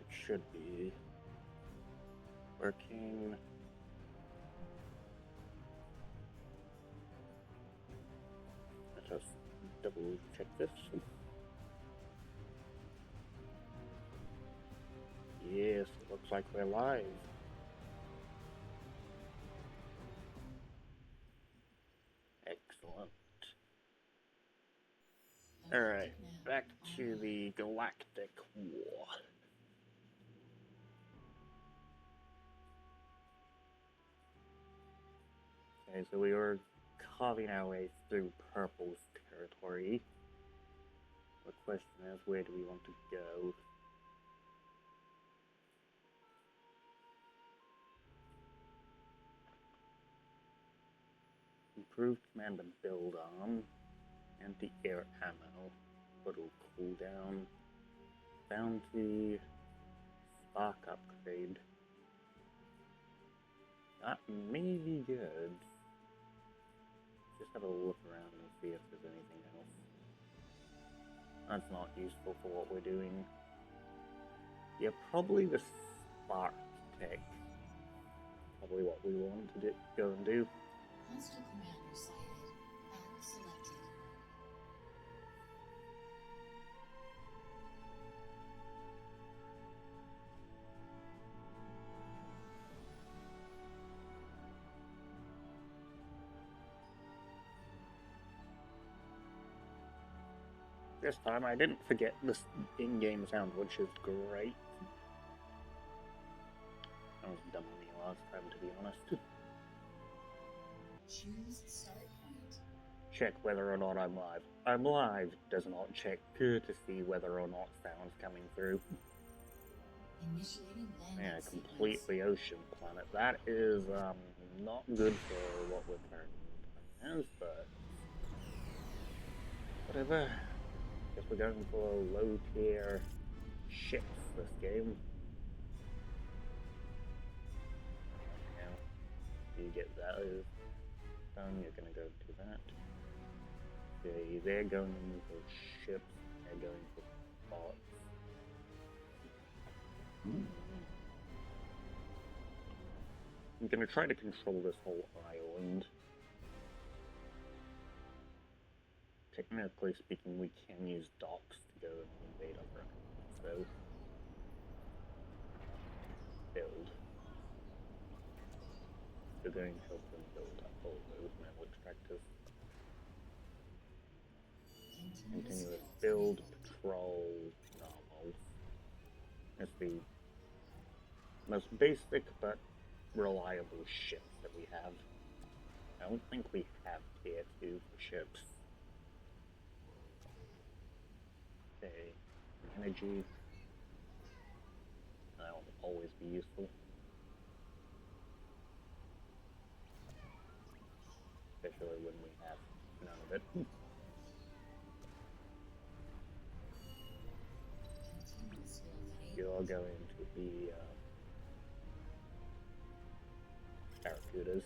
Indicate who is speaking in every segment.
Speaker 1: should be working. Let us double check this. Yes, it looks like we're live. Excellent. Alright, back to the Galactic War. Okay, so we were carving our way through Purple's territory. The question is, where do we want to go? Improved command and build arm. Anti-air ammo. Little cooldown. Bounty. Spark upgrade. That may be good. Just have a look around and see if there's anything else. That's not useful for what we're doing. Yeah, probably the spark tech. Probably what we want to go and do.
Speaker 2: Hostile commander sighted and selected.
Speaker 1: This time I didn't forget this in-game sound, which is great. I was dumb on the last time, to be honest.
Speaker 2: Choose start point.
Speaker 1: Check whether or not I'm live. I'm live does not check to see whether or not sound's coming through.
Speaker 2: Initiating landing
Speaker 1: Yeah,
Speaker 2: sequence.
Speaker 1: completely ocean planet. That is not good for what we're currently as, but whatever. Guess we're going for low tier ships this game. Now, you get that done, you're gonna go to that. Okay, they're going for ships, they're going for bots. I'm gonna try to control this whole island. Technically speaking, we can use docks to go and invade other islands, so build. We're going to help them build up all those metal extractors. Continuous build, patrol, normal. It's the most basic but reliable ships that we have. I don't think we have tier 2 for ships. Okay, energy. That will always be useful. Especially when we have none of it. You're going to be Barracudas.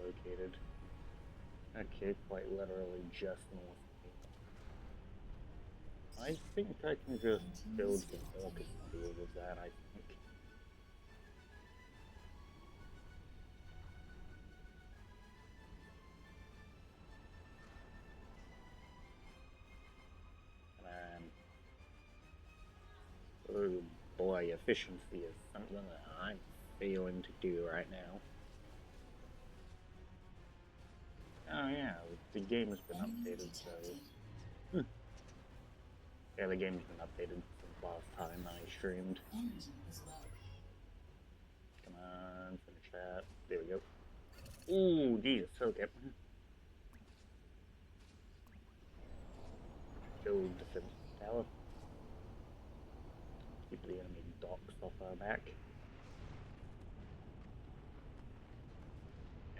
Speaker 1: Located. Okay, quite literally just north of me. I think I can just build some orcas to deal with that, I think. Oh boy, efficiency is something that I'm failing to do right now. Oh yeah, the game has been updated, so... Yeah, the game's been updated since last time I streamed. Come on, finish that. There we go. Ooh, Jesus, okay. Build defense tower. Keep the enemy docks off our back.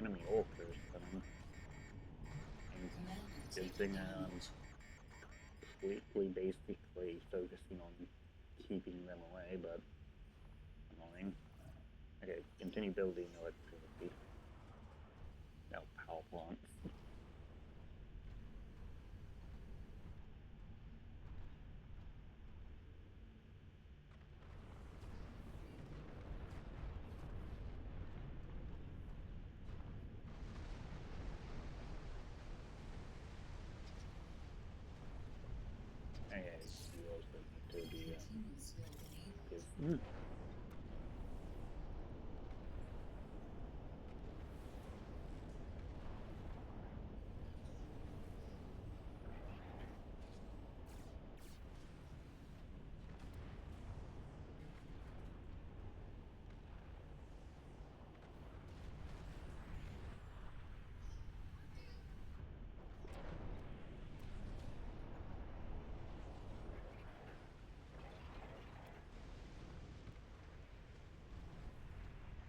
Speaker 1: Enemy orcas coming. Good thing I'm completely basically focusing on keeping them away, but annoying. Okay, continue building electricity. No, power plants. Okay, you also need to be give.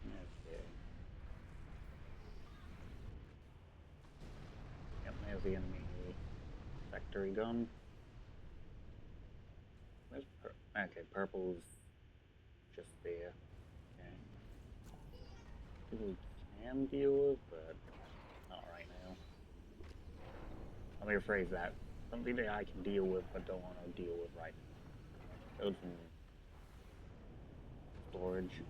Speaker 1: Okay. Yep, there's the enemy factory gun. Where's okay, purple's just there. Okay. People we can deal with, but not right now. Let me rephrase that. Something that I can deal with, but don't want to deal with right now. Build some storage.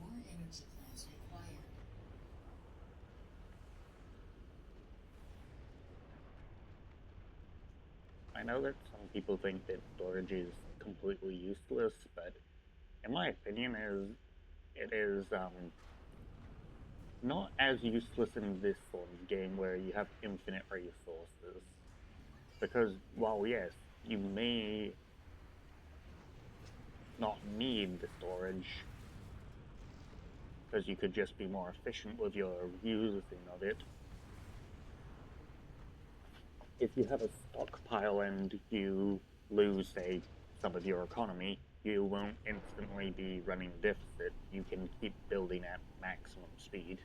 Speaker 2: More energy plants required.
Speaker 1: I know that some people think that storage is completely useless, but in my opinion, it is not as useless in this sort of game where you have infinite resources. Because while yes, you may not need the storage, because you could just be more efficient with your using of it. If you have a stockpile and you lose, say, some of your economy, you won't instantly be running deficit. You can keep building at maximum speed.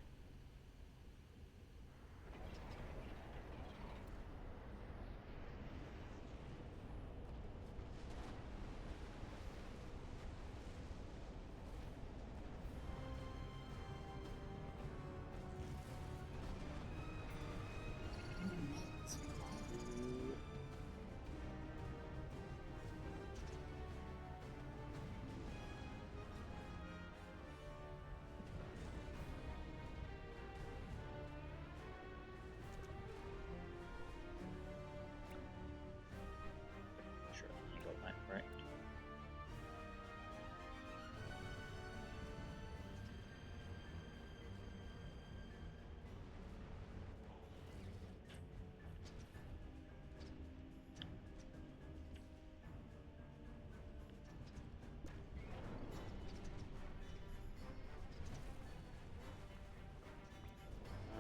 Speaker 1: Sure, I got that correct.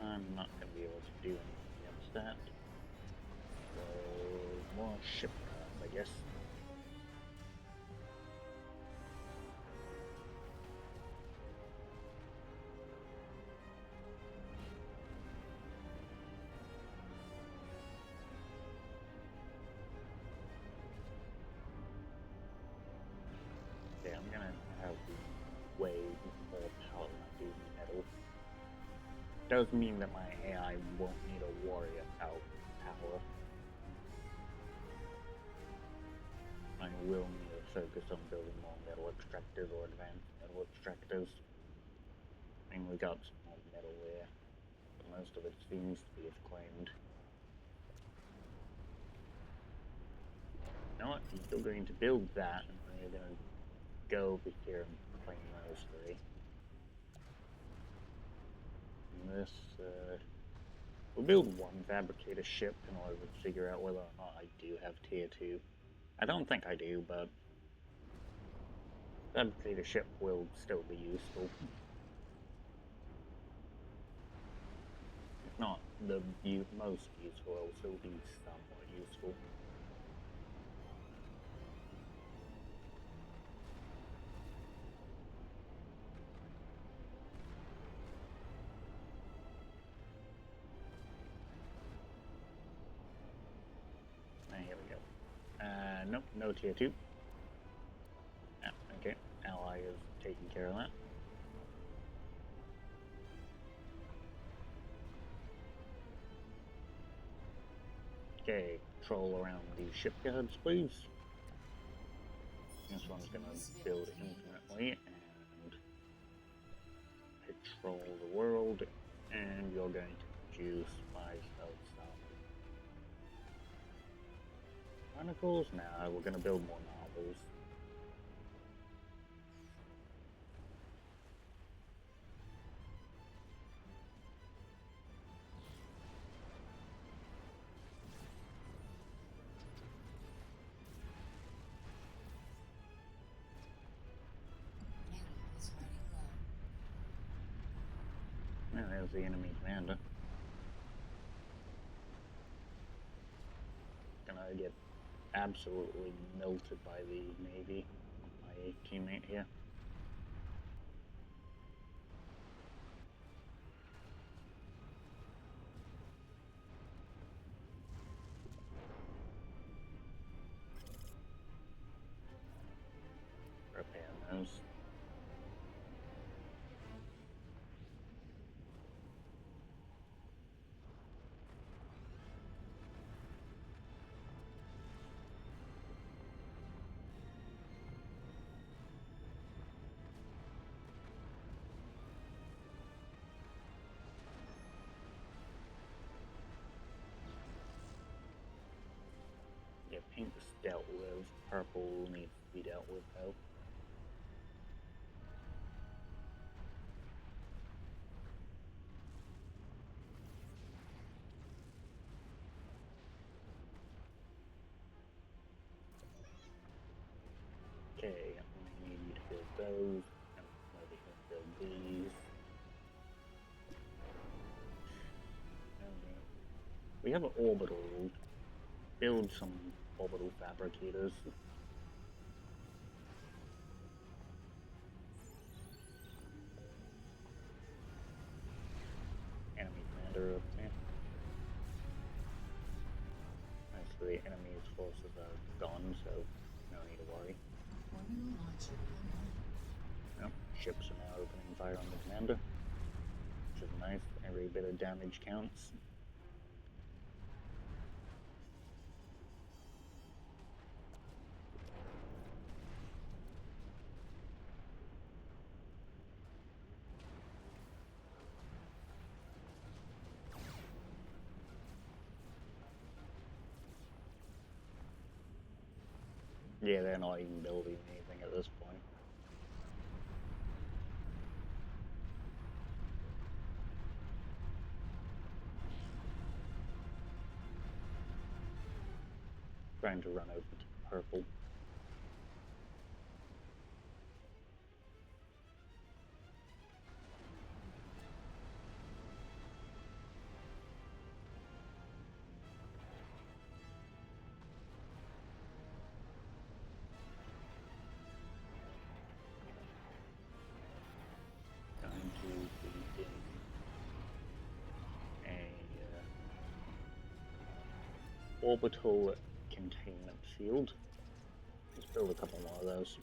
Speaker 1: I'm not going to be able to do anything against that. So, more ship cards, I guess. Okay, I'm gonna have way more power than I do metal. Does mean that my AI won't need a warrior power. I will need to focus on building more metal extractors or advanced metal extractors. I mean, we got some more metal there, but most of it seems to be claimed. You know what? I'm still going to build that, and we're going to go over here and claim those three. And this, we'll build one fabricator ship in order to figure out whether or not I do have tier 2. I don't think I do, but Obviously, the ship will still be useful. If not the most useful, it will still be somewhat useful. Here we go. Nope, no tier 2. Ah, okay, ally is taking care of that. Okay, troll around the shipyards, please. This one's gonna build infinitely and patrol the world, and you're going to produce 5,000 Chronicles. Now we're gonna build more novels. And there's the enemy commander. Gonna get absolutely melted by the Navy, my teammate here. Repair those. Yeah, pink's dealt with. Purple needs to be dealt with though. Okay, we need to build those, and maybe we can build these. We have an orbital. Build some orbital fabricators. Enemy commander up there. Actually, the enemy's forces are gone, so no need to worry. Yep, ships are now opening fire on the commander, which is nice. Every bit of damage counts. Yeah, they're not even building anything at this point. Trying to run over to purple. Going to begin a orbital containment field. Let's build a couple more of those.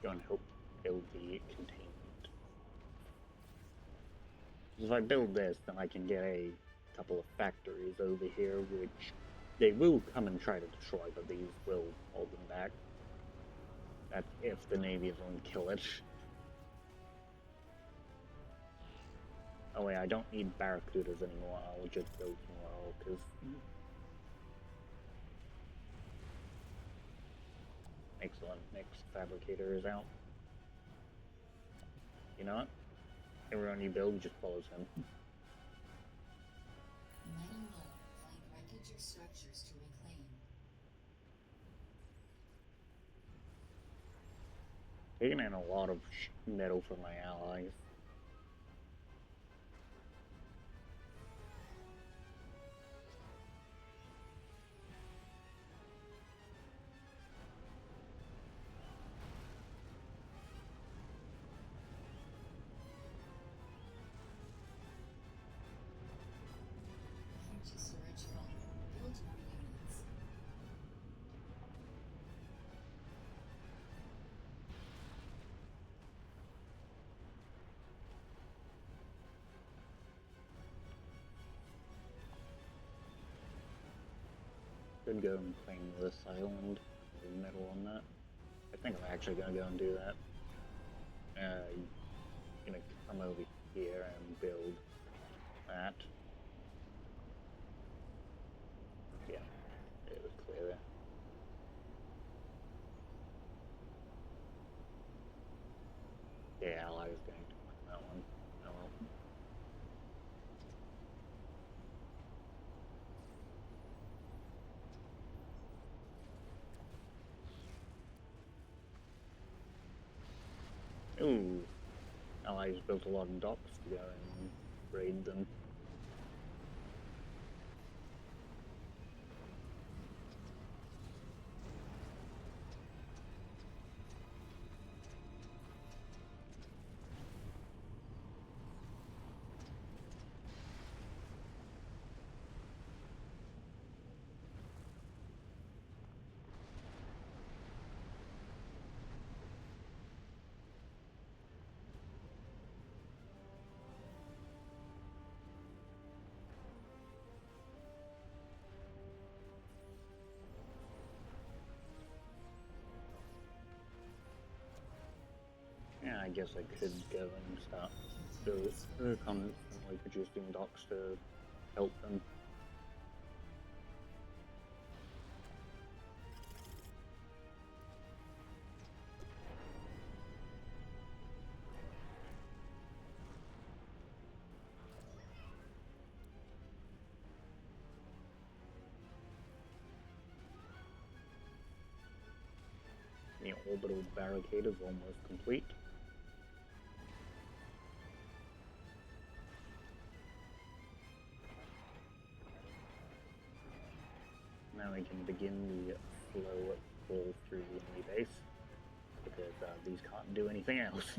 Speaker 1: Go and help build the containment. If I build this, then I can get a couple of factories over here, which they will come and try to destroy, but these will hold them back. That's if the Navy is willing to kill it. Oh wait, I don't need barracudas anymore, I'll just build some more orcas. Excellent, next fabricator is out. You know what? Everyone you build just follows him.
Speaker 2: Metal load. Find wreckage or structures to reclaim.
Speaker 1: Taking in a lot of metal from my allies.
Speaker 2: Energy storage full. Build more units.
Speaker 1: Could go and claim this island. There's metal on that. I think I'm actually gonna go and do that. Gonna come over here and build that. Yeah, it was clear there. Yeah, I was going to win that one. Oh well. Ooh, allies built a lot of docks to go and raid them. Yeah, I guess I could go and start constantly producing docks to help them. The orbital barricade is almost complete. Now we can begin the slow fall through the enemy base, because these can't do anything else.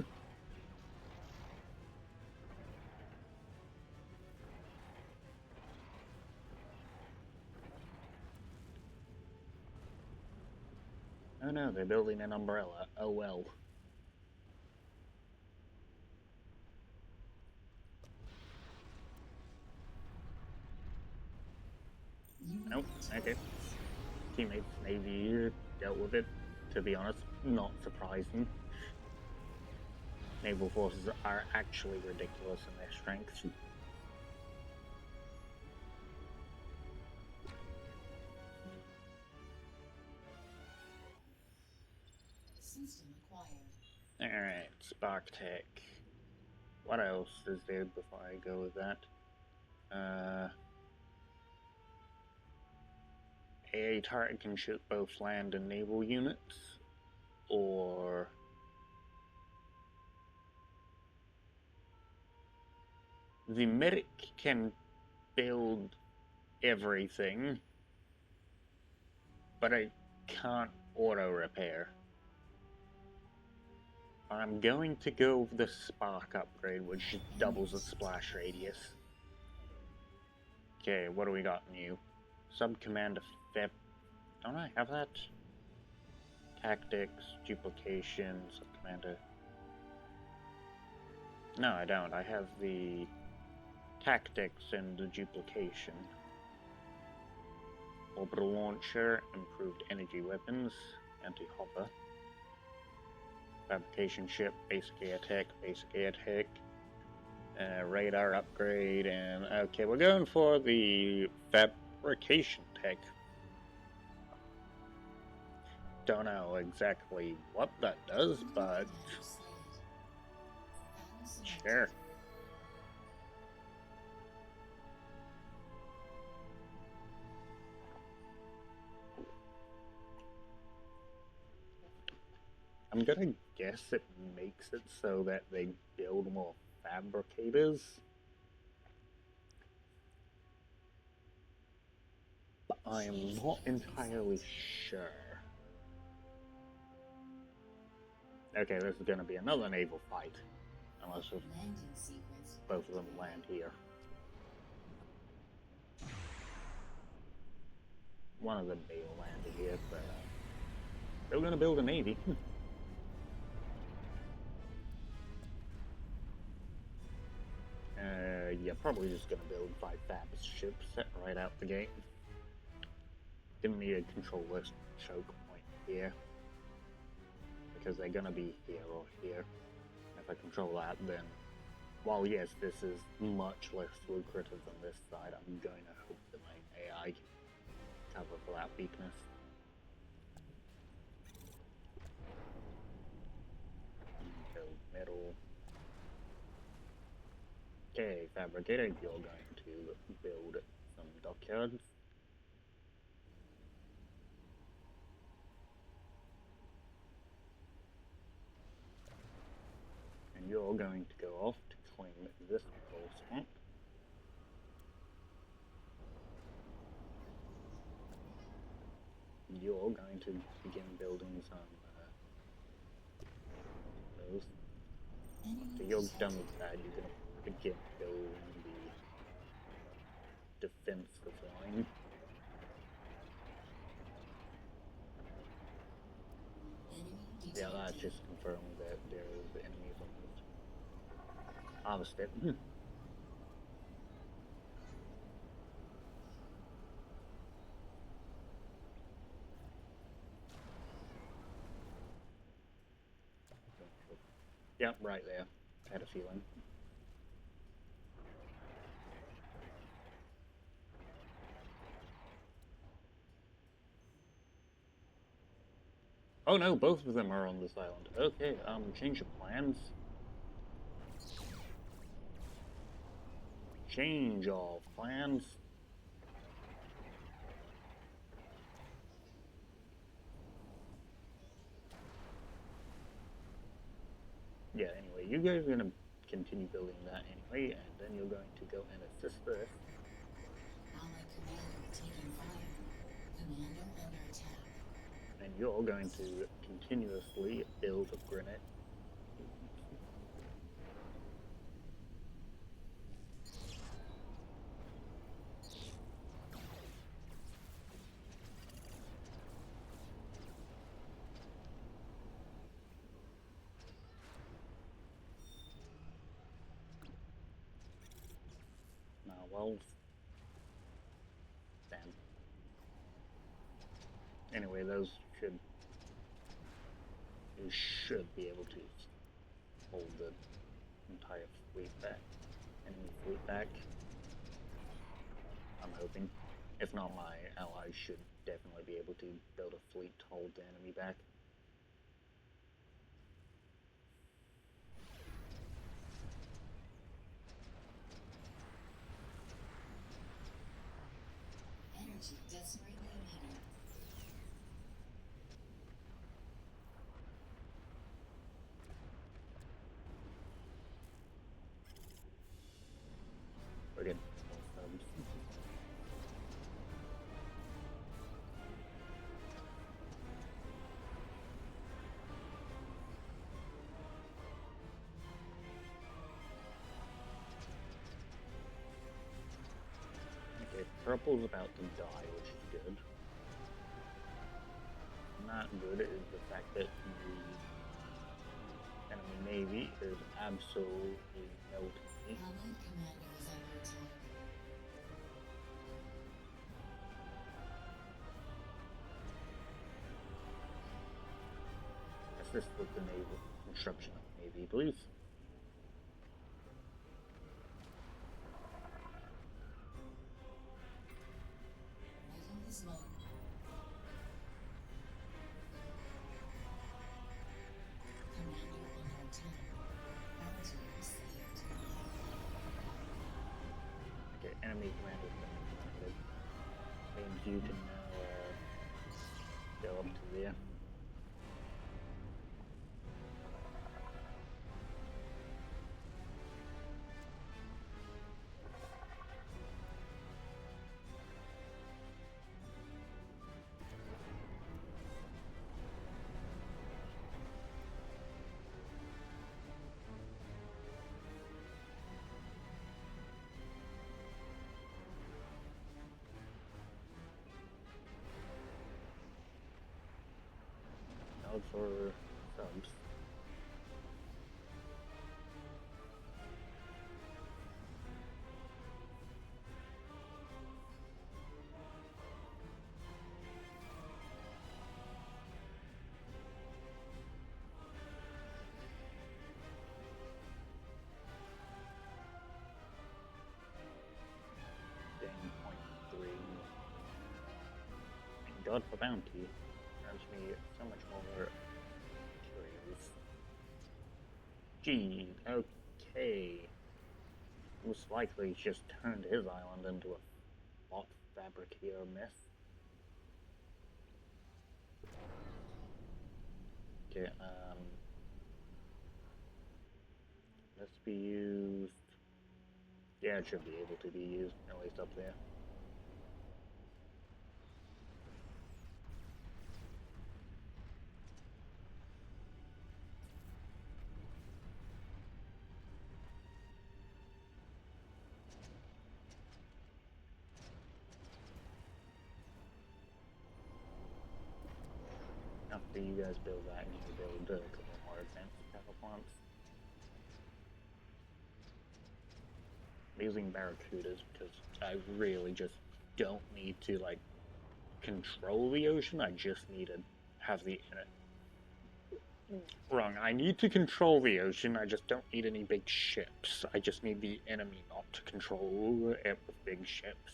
Speaker 1: Oh no, they're building an umbrella. Oh well. Nope, okay. Teammates Navy dealt with it. To be honest, not surprising. Naval forces are actually ridiculous in their strength.
Speaker 2: System acquired.
Speaker 1: Alright, Spark Tech. What else is there before I go with that? A turret can shoot both land and naval units, or the medic can build everything, but I can't auto repair. I'm going to go with the Spark upgrade, which doubles its splash radius. Okay, what do we got new? Sub-Commander Feb. Don't I have that? Tactics, duplication, Sub-Commander. No, I don't. I have the tactics and the duplication. Orbital launcher, improved energy weapons, anti-hopper. Fabrication ship, basic air tech, basic air tech. Radar upgrade, and okay, we're going for the fabrication tech. Don't know exactly what that does, but sure. I'm gonna guess it makes it so that they build more fabricators. But I am not entirely sure. Okay, this is gonna be another naval fight. Unless both of them land here. One of them may have landed here, but they're gonna build a navy. Yeah, probably just gonna build 5 fab ships right out the gate. Didn't need to control this choke point here, because they're gonna be here or here. If I control that, then, while yes, this is much less lucrative than this side, I'm going to hope that my AI can cover for that weakness. Go middle. Okay, fabricator, you're going to build some dockyards. And you're going to go off to claim this coal swamp. You're going to begin building some those. After you're done with that, you're going to begin building the defensive line. Yeah, that's just confirming that there's enemies on this. Harvest it. Yep, right there. Had a feeling. Oh no, both of them are on this island. Okay, change of plans. Change of plans. Yeah, anyway, you guys are gonna continue building that anyway, and then you're going to go and assist this.
Speaker 2: Allied commander taking fire. Commander under attack.
Speaker 1: And you're going to continuously build a grenade. Now, well, damn. Anyway, you should be able to hold the entire fleet back. Enemy fleet back. I'm hoping. If not, my allies should definitely be able to build a fleet to hold the enemy back.
Speaker 2: Energy desperately needed.
Speaker 1: We're getting more subs. Okay, purple's about to die, which is good. Not good is the fact that the enemy navy is absolutely melting me.
Speaker 2: Allied commander is under attack.
Speaker 1: Assist with the naval construction of the navy, please. you can now go up to there. Out for subs. .3. And God for bounty grabs me so much more materials. Gee, okay. Most likely he's just turned his island into a bot fabricator mess. Okay, let's be used. Yeah, it should be able to be used, at least up there. After you guys build that, you need to build a couple more advanced power plants. I'm using barracudas because I really just don't need to like control the ocean. I just need to have the wrong. I need to control the ocean. I just don't need any big ships. I just need the enemy not to control it with big ships.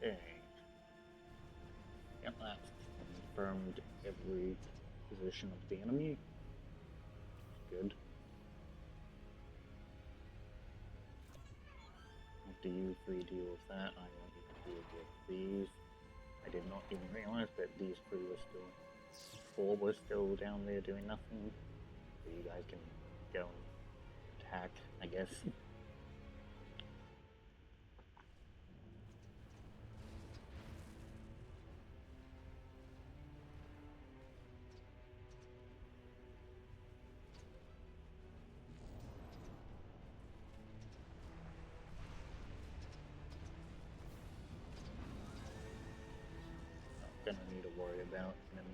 Speaker 1: Okay. Yep, that's confirmed every position of the enemy. Good. After you three deal with that, I want you to deal with these. I did not even realize that these three were still... 4 were still down there doing nothing. So you guys can go and attack, I guess. Gonna need to worry about enemy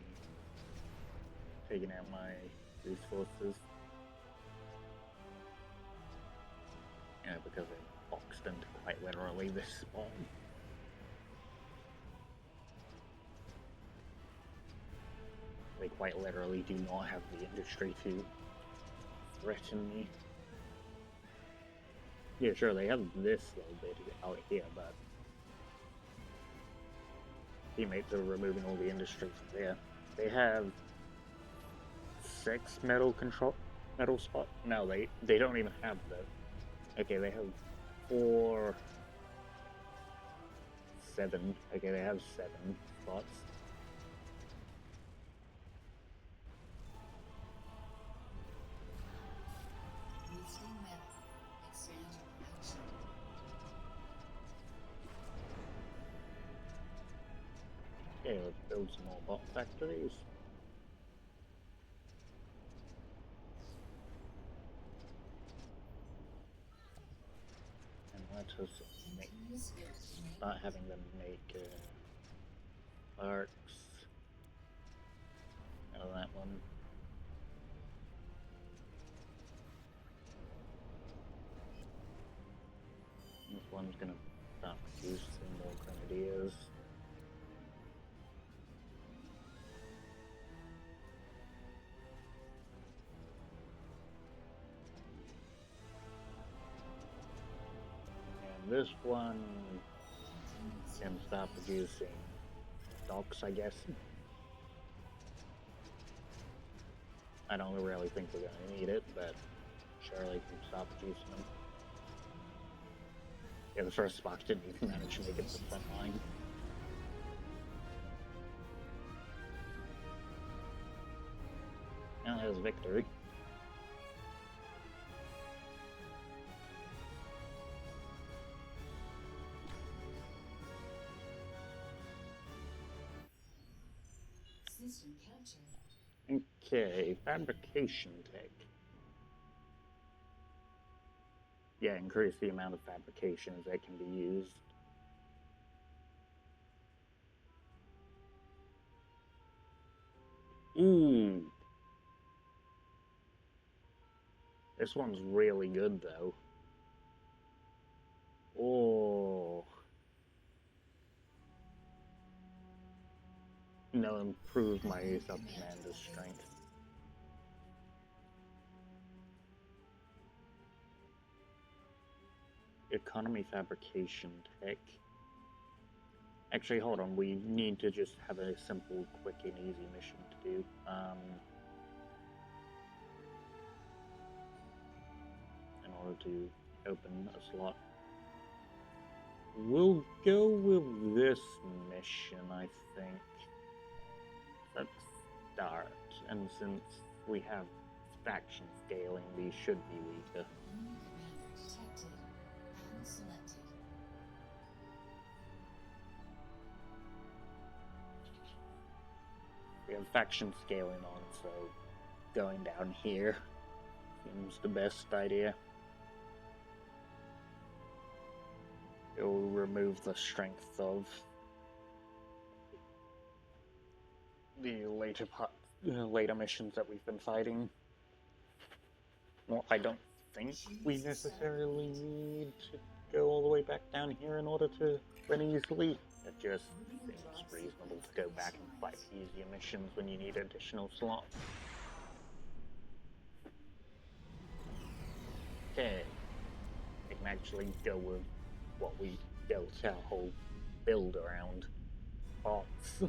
Speaker 1: taking out my resources. Yeah, because they boxed into quite literally this spawn. They quite literally do not have the industry to threaten me. Yeah, sure, they have this little bit out here, but teammates are removing all the industry from there. They have 6 metal spot. No, they don't even have that. Okay, they have 4, 7. Okay, they have 7 spots. Okay, let's build some more bot factories. And let us start having them make arcs out of that one. This one's gonna start producing more grenadiers. And this one can start producing docks, I guess. I don't really think we're going to need it, but surely can start producing them. Yeah, the first spark didn't even manage to make it to the front line. Now there's victory.
Speaker 2: System captured.
Speaker 1: Okay, fabrication tech. Yeah, increase the amount of fabrications that can be used. Ooh. This one's really good, though. Oh. No, improve my sub-commander's strength. Economy fabrication tech. Actually, hold on. We need to just have a simple, quick, and easy mission to do. In order to open a slot. We'll go with this mission, I think. Let's start. And since we have faction scaling, these should be weaker.
Speaker 2: Enemy commander detected and selected.
Speaker 1: We have faction scaling on, so going down here seems the best idea. It will remove the strength of the later missions that we've been fighting. Well, I don't think we necessarily need to go all the way back down here in order to win easily. It just seems reasonable to go back and fight easier missions when you need additional slots. Okay, we can actually go with what we built our whole build around. Bots.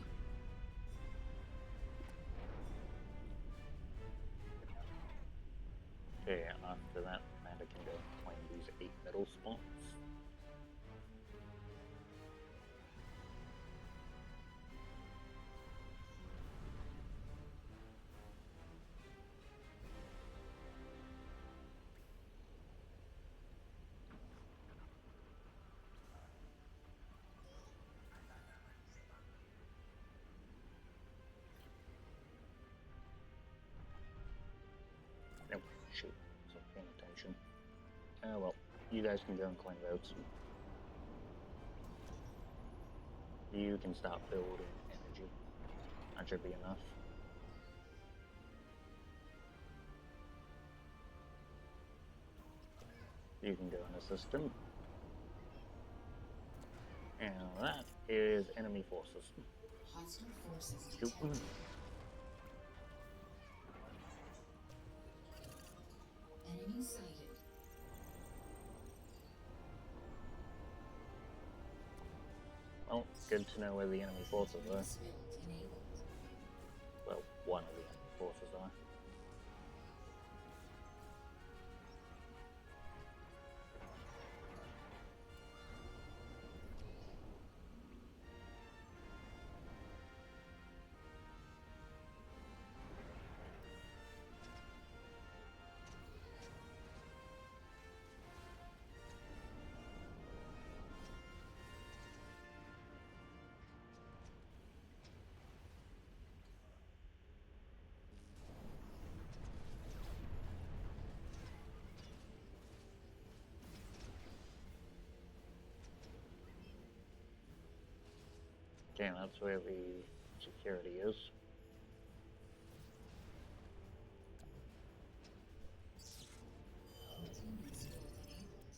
Speaker 1: Okay, after that, Commander can go and claim these 8 middle spots. Oh, shoot. I wasn't paying attention. Oh well, you guys can go and claim votes. You can start building energy. That should be enough. You can go in the system. And that is enemy forces.
Speaker 2: Hostile forces
Speaker 1: Shoot
Speaker 2: detected.
Speaker 1: them.
Speaker 2: Enemy sighted.
Speaker 1: Well, good to know where the enemy forces are.
Speaker 2: Base build enabled.
Speaker 1: Well, one of the enemy forces are. Okay, that's where the security is.
Speaker 2: Base build enabled.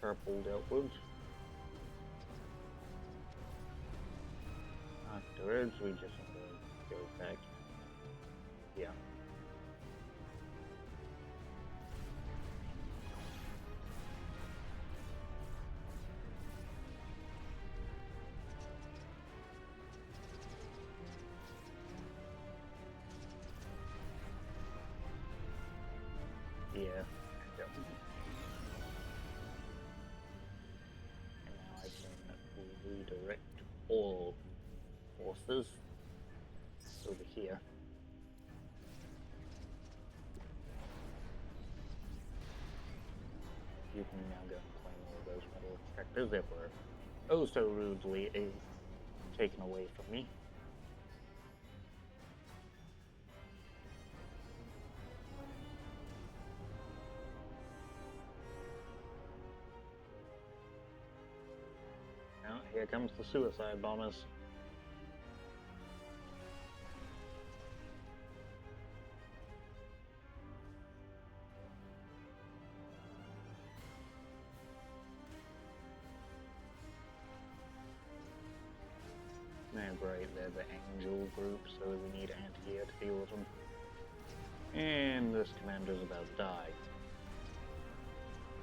Speaker 1: purple dealt with. Afterwards, we just need to go back. Yeah. Yeah. And now I can redirect all forces over here. You can now go and claim all of those metal detectors that were oh so rudely taken away from me. Now here comes the suicide bombers. Now great, they're the angel group, so we need anti-air to deal with them. And this commander's about to die.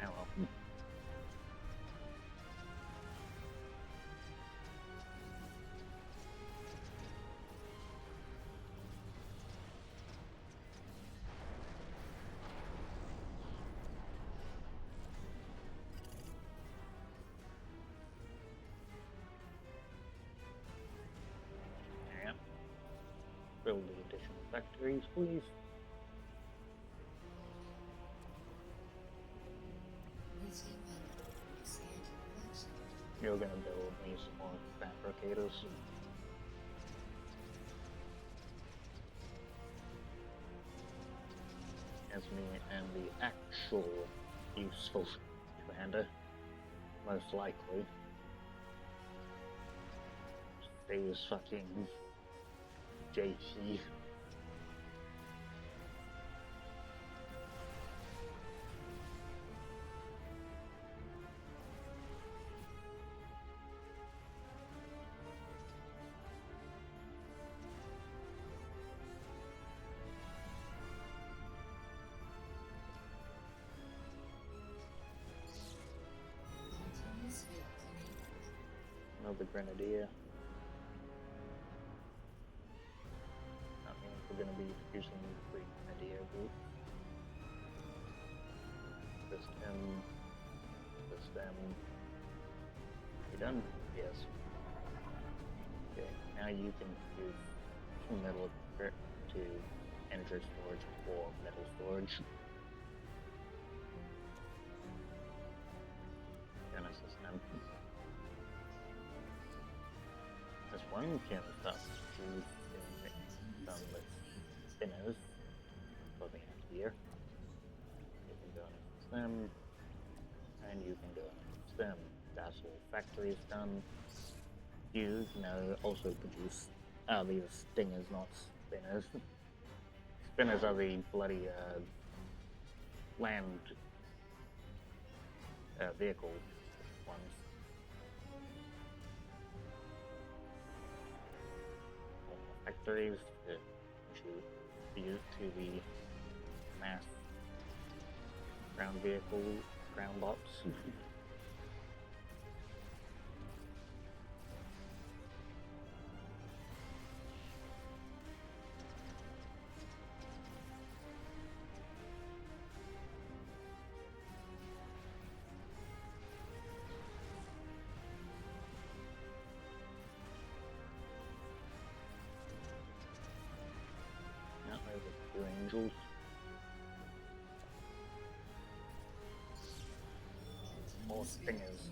Speaker 1: Oh well. Yeah. Build the additional factories, please. You're gonna build me some more fabricators. As me and the actual useful commander, most likely. Stays fucking JT. Another grenadier. That means we're going to be using 3 grenadier groups. This them. You done? Yes. Okay, now you can use metal equipment to energy storage or metal storage. Genesis them. This one can stop choose some with spinners for the end here. You can go and them, and you can go and them. That's all factory is done. You know also produce these are stingers, not spinners. Spinners are the bloody land vehicle ones. Factories to use to the mass ground vehicle ground bots. Over 2 angels. More stingers.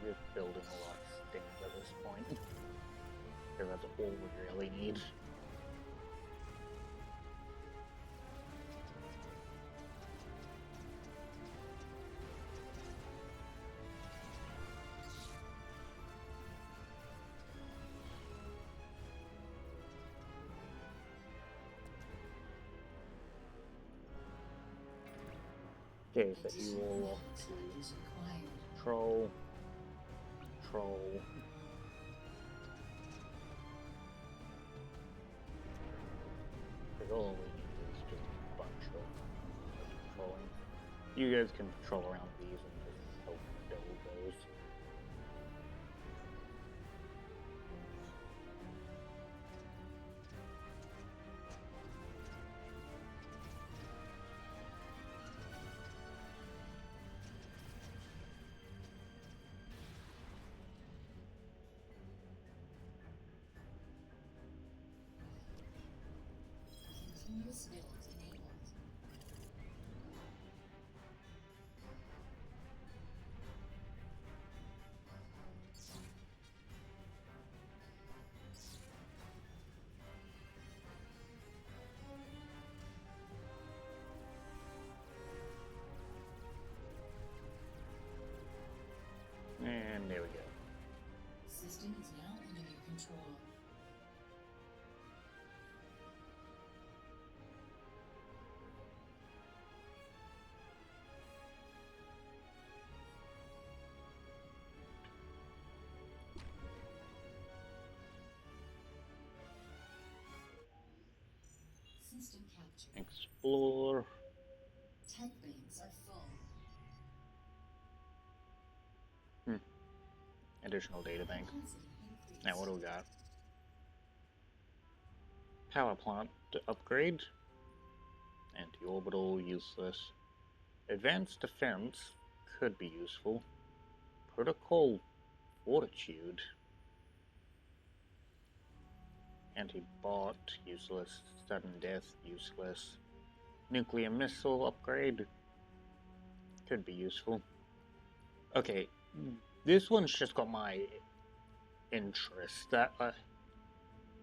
Speaker 1: just building a lot of stings at this point. Because that's all we really need. Okay, so you all off to troll. Because all we need is just a bunch of trolling. You guys can patrol around these and just help build those.
Speaker 2: Continuous build enabled.
Speaker 1: And there we go.
Speaker 2: System is now under your control. System captured.
Speaker 1: Explore.
Speaker 2: Tech banks are full.
Speaker 1: Additional data bank.
Speaker 2: Capacity increased.
Speaker 1: Now what do we got? Power plant to upgrade. Anti-orbital, useless. Advanced defense could be useful. Protocol fortitude. Anti-bot, useless. Sudden death, useless. Nuclear missile upgrade. Could be useful. Okay, this one's just got my interest.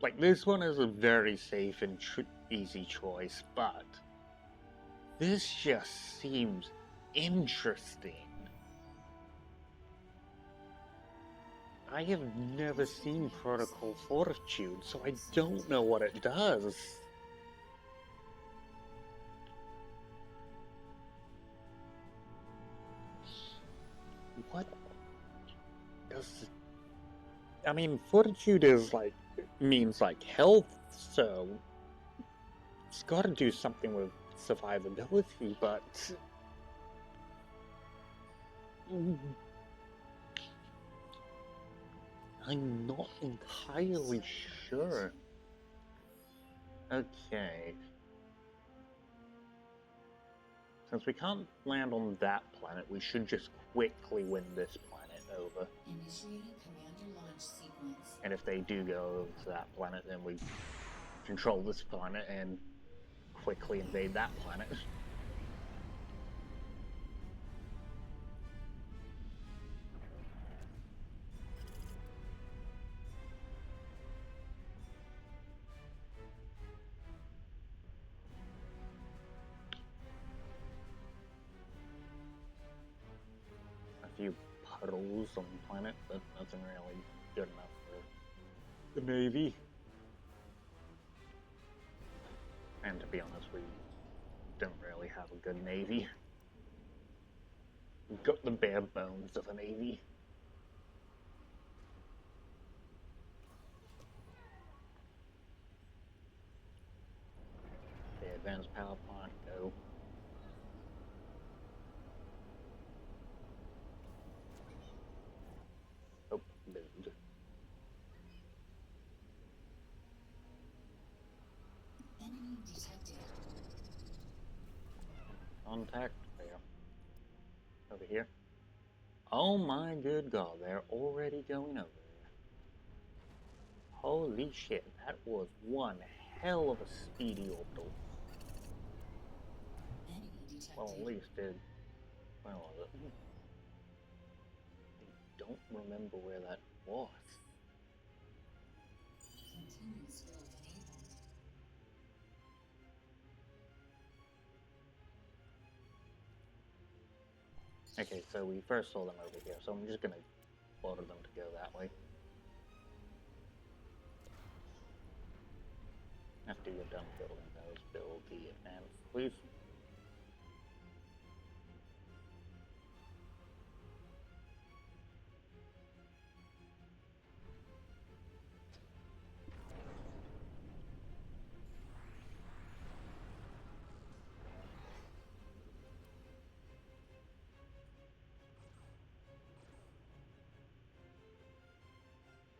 Speaker 1: Like, this one is a very safe and easy choice, but this just seems interesting. I have never seen Protocol Fortitude, so I don't know what it does. What does... I mean, Fortitude is like, means like health, so it's gotta do something with survivability, but... I'm not entirely sure. Okay. Since we can't land on that planet, we should just quickly win this planet over.
Speaker 2: Initiating commander launch sequence.
Speaker 1: And if they do go to that planet, then we control this planet and quickly invade that planet. A few puddles on the planet, but nothing really good enough for the Navy. And to be honest, we don't really have a good Navy. We've got the bare bones of a Navy. Okay, advanced power plant, go. Oh, build.
Speaker 2: Enemy detected.
Speaker 1: Contact, there. Over here. Oh my good god, they're already going over there. Holy shit, that was one hell of a speedy orbital.
Speaker 2: Enemy detected.
Speaker 1: Well, at least it... When was it? They don't remember where that was.
Speaker 2: Continuous build enabled.
Speaker 1: Okay, so we first saw them over here, so I'm just gonna order them to go that way. After you're done building those, build the advance, please.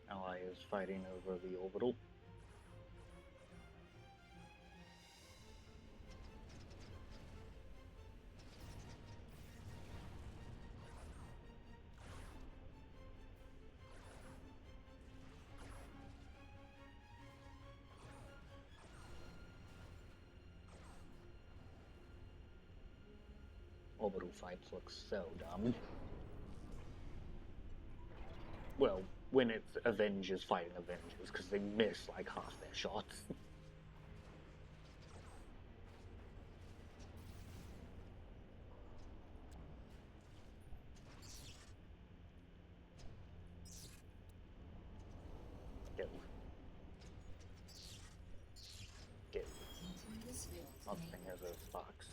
Speaker 1: Ally is fighting over the orbital. Orbital fights look so dumb. Well, when it's Avengers fighting Avengers, because they miss like half their shots. Go. Go.
Speaker 2: Continuous build
Speaker 1: Nothing
Speaker 2: enabled.
Speaker 1: has a fox.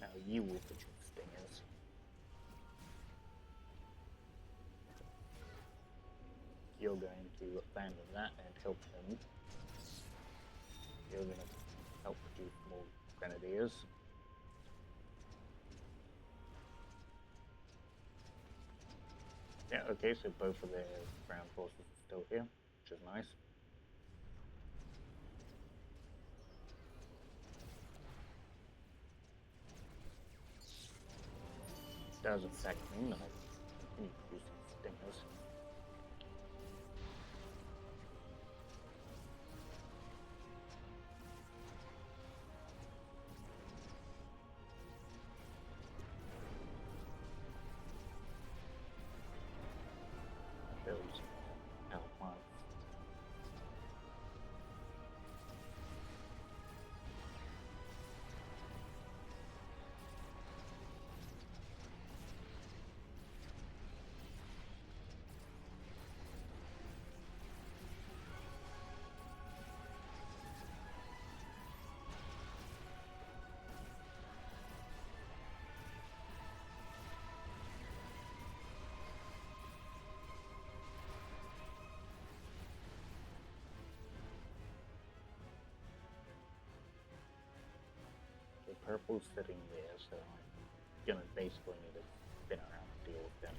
Speaker 1: Now you will produce stingers. You're going to abandon that and help them. You're going to help produce more grenadiers. Yeah, okay, so both of their ground forces are still here, which is nice. Does affect me, but I continue producing stingers. Those power plants. The purple's sitting there, so I'm gonna basically need to spin around and deal with them.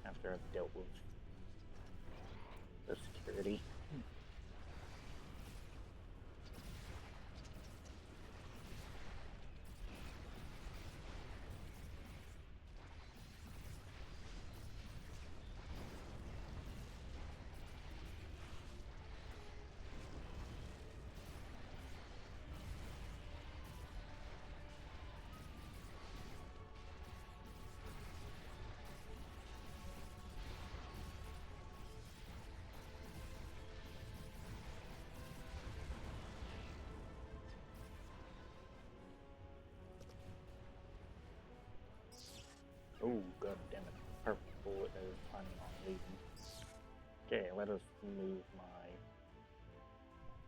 Speaker 1: After I've dealt with the security. Oh, god damn it. Purple is planning on leaving. Okay, let us move my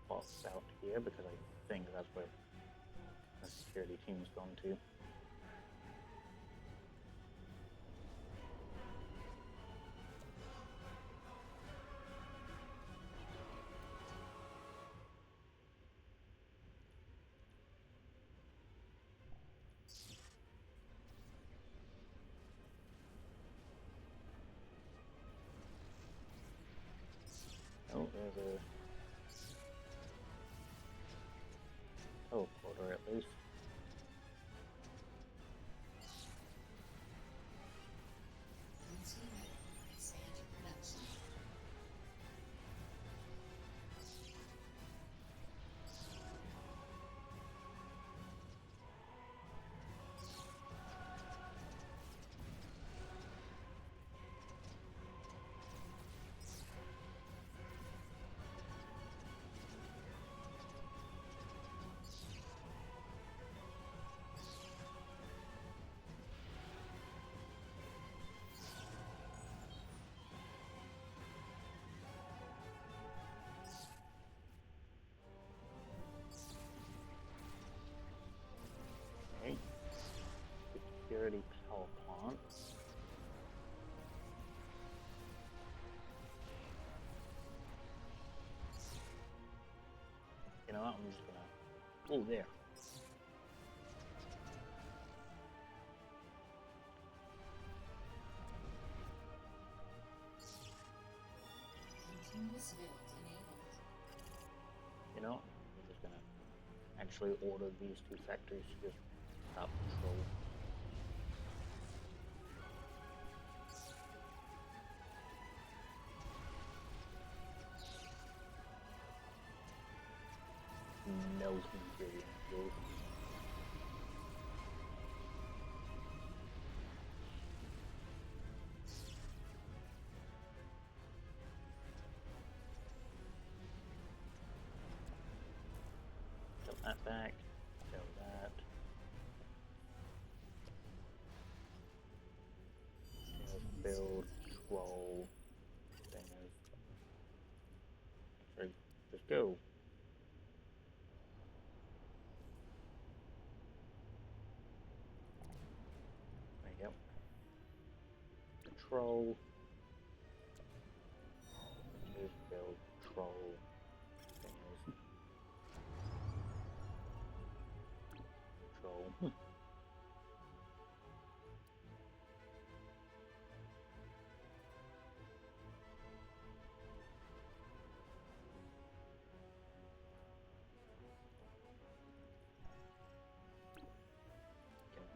Speaker 1: boss out here because I think that's where the security team's gone to. Oh, there's a teleporter at least.
Speaker 2: Continue. Expand production.
Speaker 1: I'm just gonna... Oh, there.
Speaker 2: Continuous build enabled.
Speaker 1: You know, I'm just gonna actually order these two factories to just stop control. No ingredient fuel. Put that back. Fill that. Build, control, things. Actually, just go. There you go. Control. Just build, control, things. Control.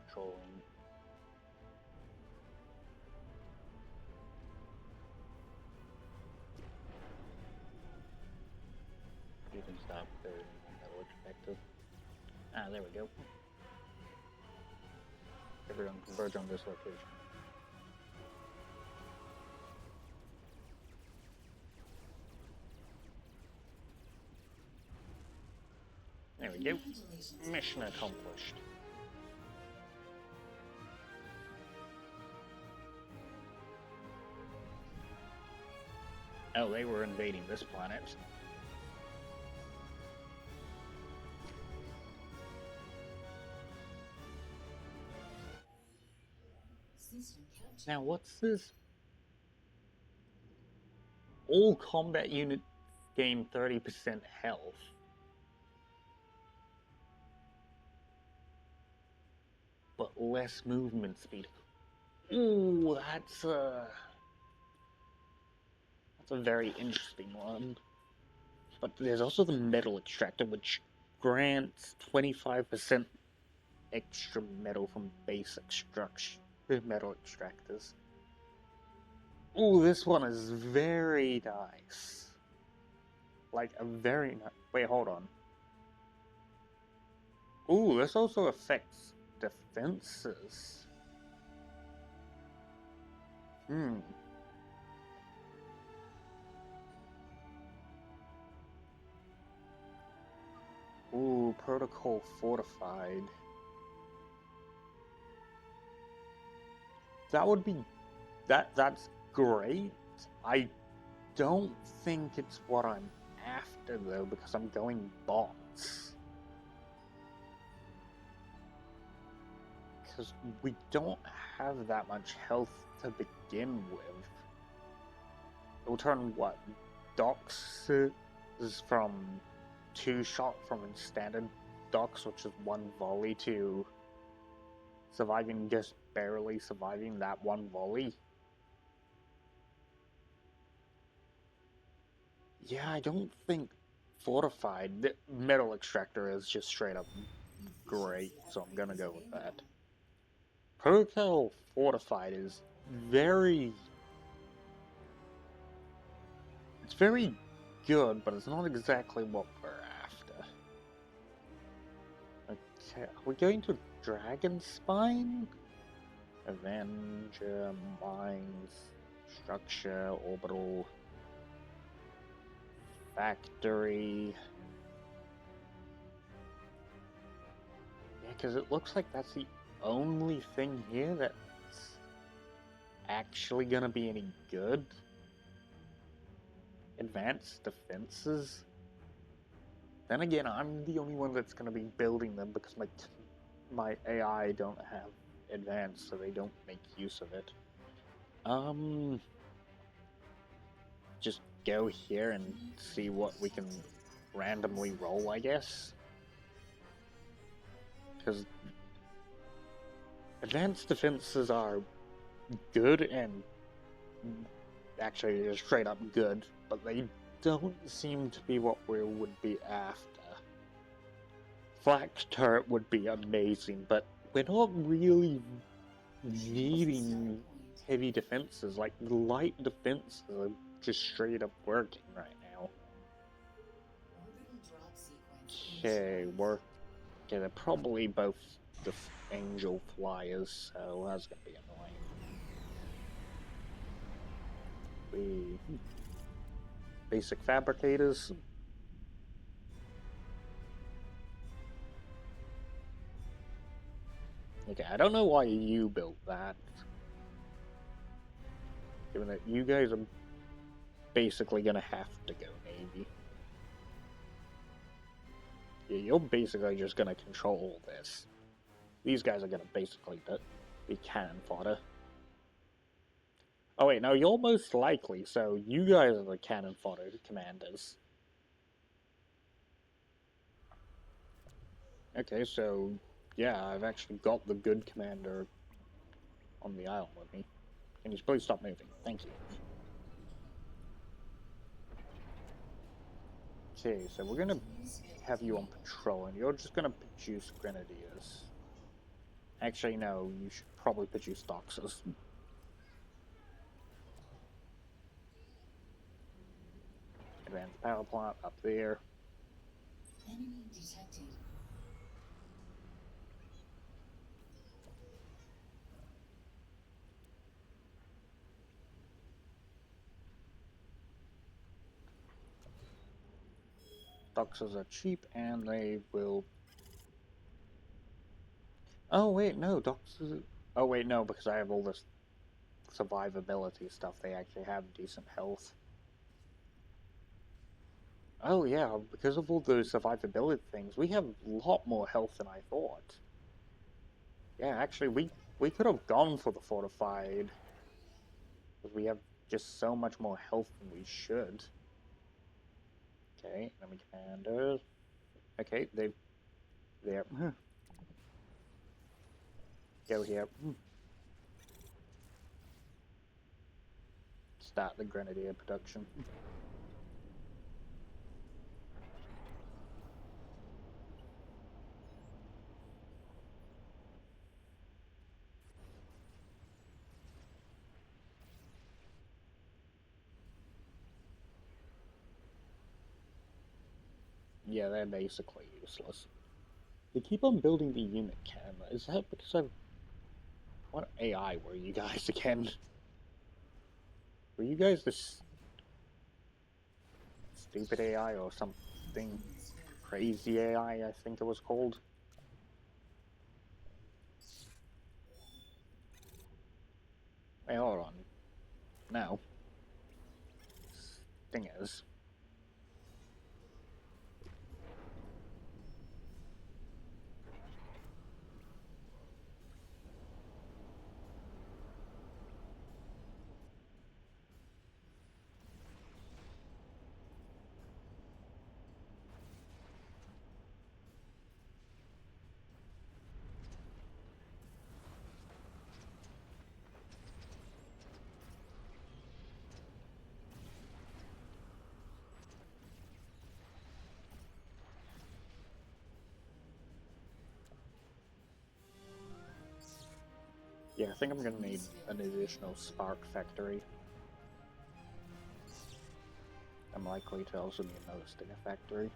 Speaker 1: Controlling. You can stop building metal expected. Ah, there we go. Everyone converge on this location. There we go. Mission accomplished. Oh, they were invading this planet. Now, what's this? All combat units gain 30% health. But less movement speed. Ooh, that's a very interesting one. But there's also the metal extractor, which grants 25% extra metal from base metal extractors. Ooh, this one is very nice. Like a very nice. Wait, hold on. Ooh, this also affects defenses. Ooh, protocol fortified. That would be... That's great. I don't think it's what I'm after, though, because I'm going bots. Because we don't have that much health to begin with. It'll turn, what, Dox is from 2-shot from standard Dox, which is 1 volley, to surviving, just barely surviving that 1 volley. Yeah, I don't think fortified. The metal extractor is just straight up great, so I'm gonna go with that. Protocol fortified is very... It's very good, but it's not exactly what we're after. Okay, are we going to Dragon Spine? Avenger, Mines, Structure, Orbital, Factory... Yeah, because it looks like that's the only thing here that's actually gonna be any good. Advanced defenses. Then again, I'm the only one that's gonna be building them because my AI don't have advanced, so they don't make use of it. Just go here and see what we can randomly roll, I guess. Because advanced defenses are good and actually they're straight up good, but they don't seem to be what we would be after. Flak turret would be amazing, but we're not really needing heavy defenses. Like, light defenses are just straight up working right now. Okay, they're probably both the angel flyers, so that's gonna be annoying. Basic fabricators. Okay, I don't know why you built that. Given that you guys are basically gonna have to go Navy. Yeah, you're basically just gonna control this. These guys are gonna basically be cannon fodder. Oh wait, no, you're most likely, so you guys are the cannon fodder commanders. Okay, so yeah, I've actually got the good commander on the island with me. Can you please stop moving? Thank you. Okay, so we're gonna have you on patrol, and you're just gonna produce grenadiers. Actually, no, you should probably produce doxers. Advanced power plant up there.
Speaker 2: Enemy detected.
Speaker 1: Doxers are cheap, and they will... Oh wait, no, doxers... Oh wait, no, because I have all this survivability stuff, they actually have decent health. Oh yeah, because of all those survivability things, we have a lot more health than I thought. Yeah, actually, we could have gone for the fortified. Because we have just so much more health than we should. Okay, enemy commanders. Okay, they're... Go here. Start the grenadier production. Yeah, they're basically useless. They keep on building the unit camera. Is that because I've... What AI were you guys again? Were you guys this stupid AI or something crazy AI, I think it was called? Wait, hold on. No. Thing is... Yeah, I think I'm gonna need an additional spark factory. I'm likely to also need another stinger factory.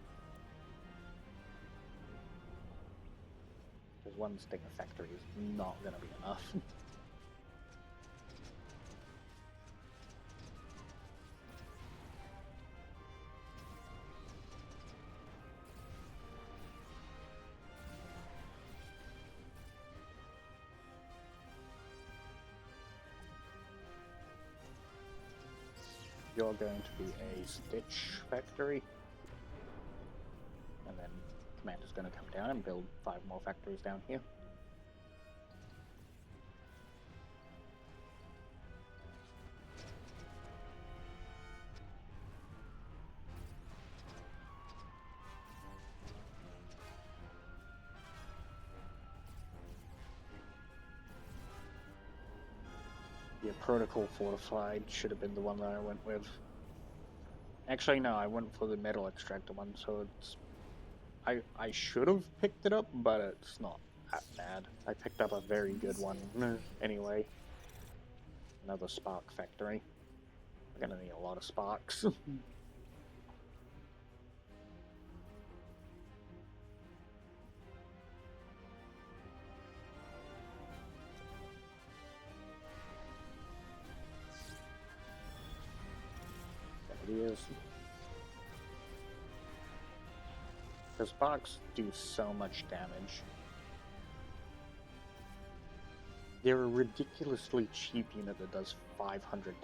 Speaker 1: Because one stinger factory is not gonna be enough. You're going to be a stitch factory. And then Commander's going to come down and build 5 more factories down here.
Speaker 3: Protocol Fortified should have been the one that I went with. Actually, no, I went for the Metal Extractor one, so it's... I should have picked it up, but it's not that bad. I picked up a very good one anyway. Another Spark Factory. I'm gonna need a lot of sparks. There it is. The sparks do so much damage. They're a ridiculously cheap unit that does 500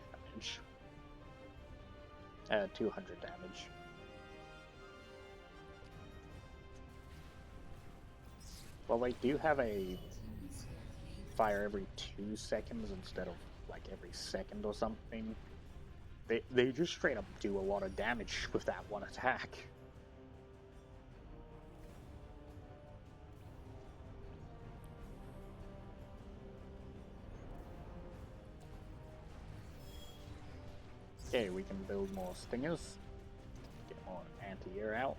Speaker 3: damage. 200 damage. Well, they do have a fire every 2 seconds instead of like every second or something. They just straight up do a lot of damage with that one attack. Okay, we can build more stingers. Get more anti-air out.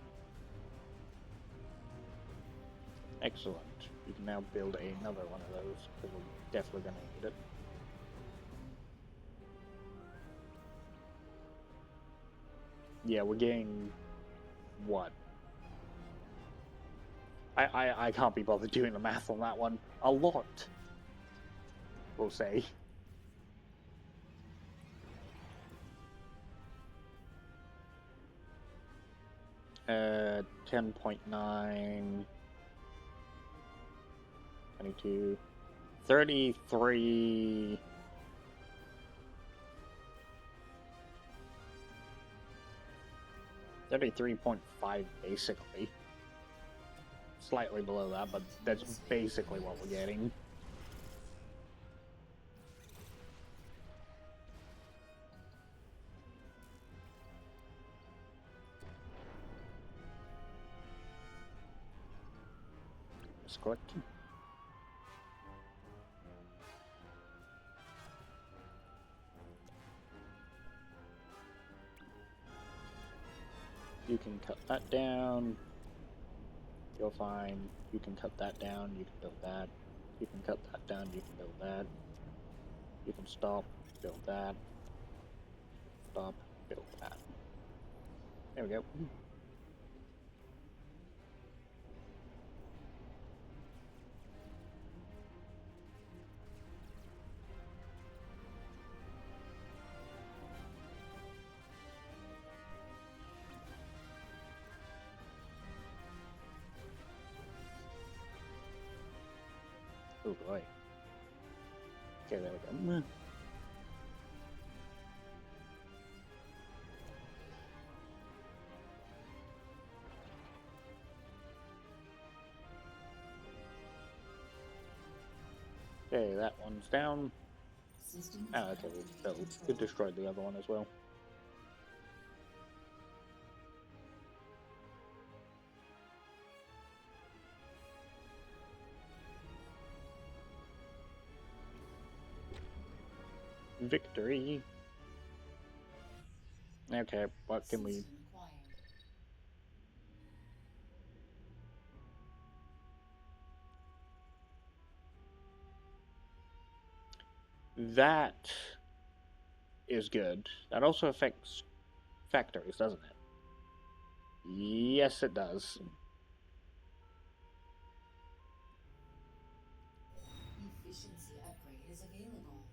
Speaker 3: Excellent. You can now build another one of those, because we're definitely going to need it. Yeah, we're getting... what? I can't be bothered doing the math on that one. A lot, we'll say. 10.9... 22... 33... 33.5 basically. Slightly below that, but that's basically what we're getting. Let's click. You can cut that down. You're fine. You can cut that down. You can build that. You can cut that down. You can build that. You can stop. Build that. Stop. Build that. There we go. Oh boy. Okay, there we go. Okay, that one's down. Ah, okay, we destroyed the other one as well. Victory! Okay, what can we... That is good. That also affects factories, doesn't it? Yes, it does.
Speaker 2: Efficiency upgrade is available.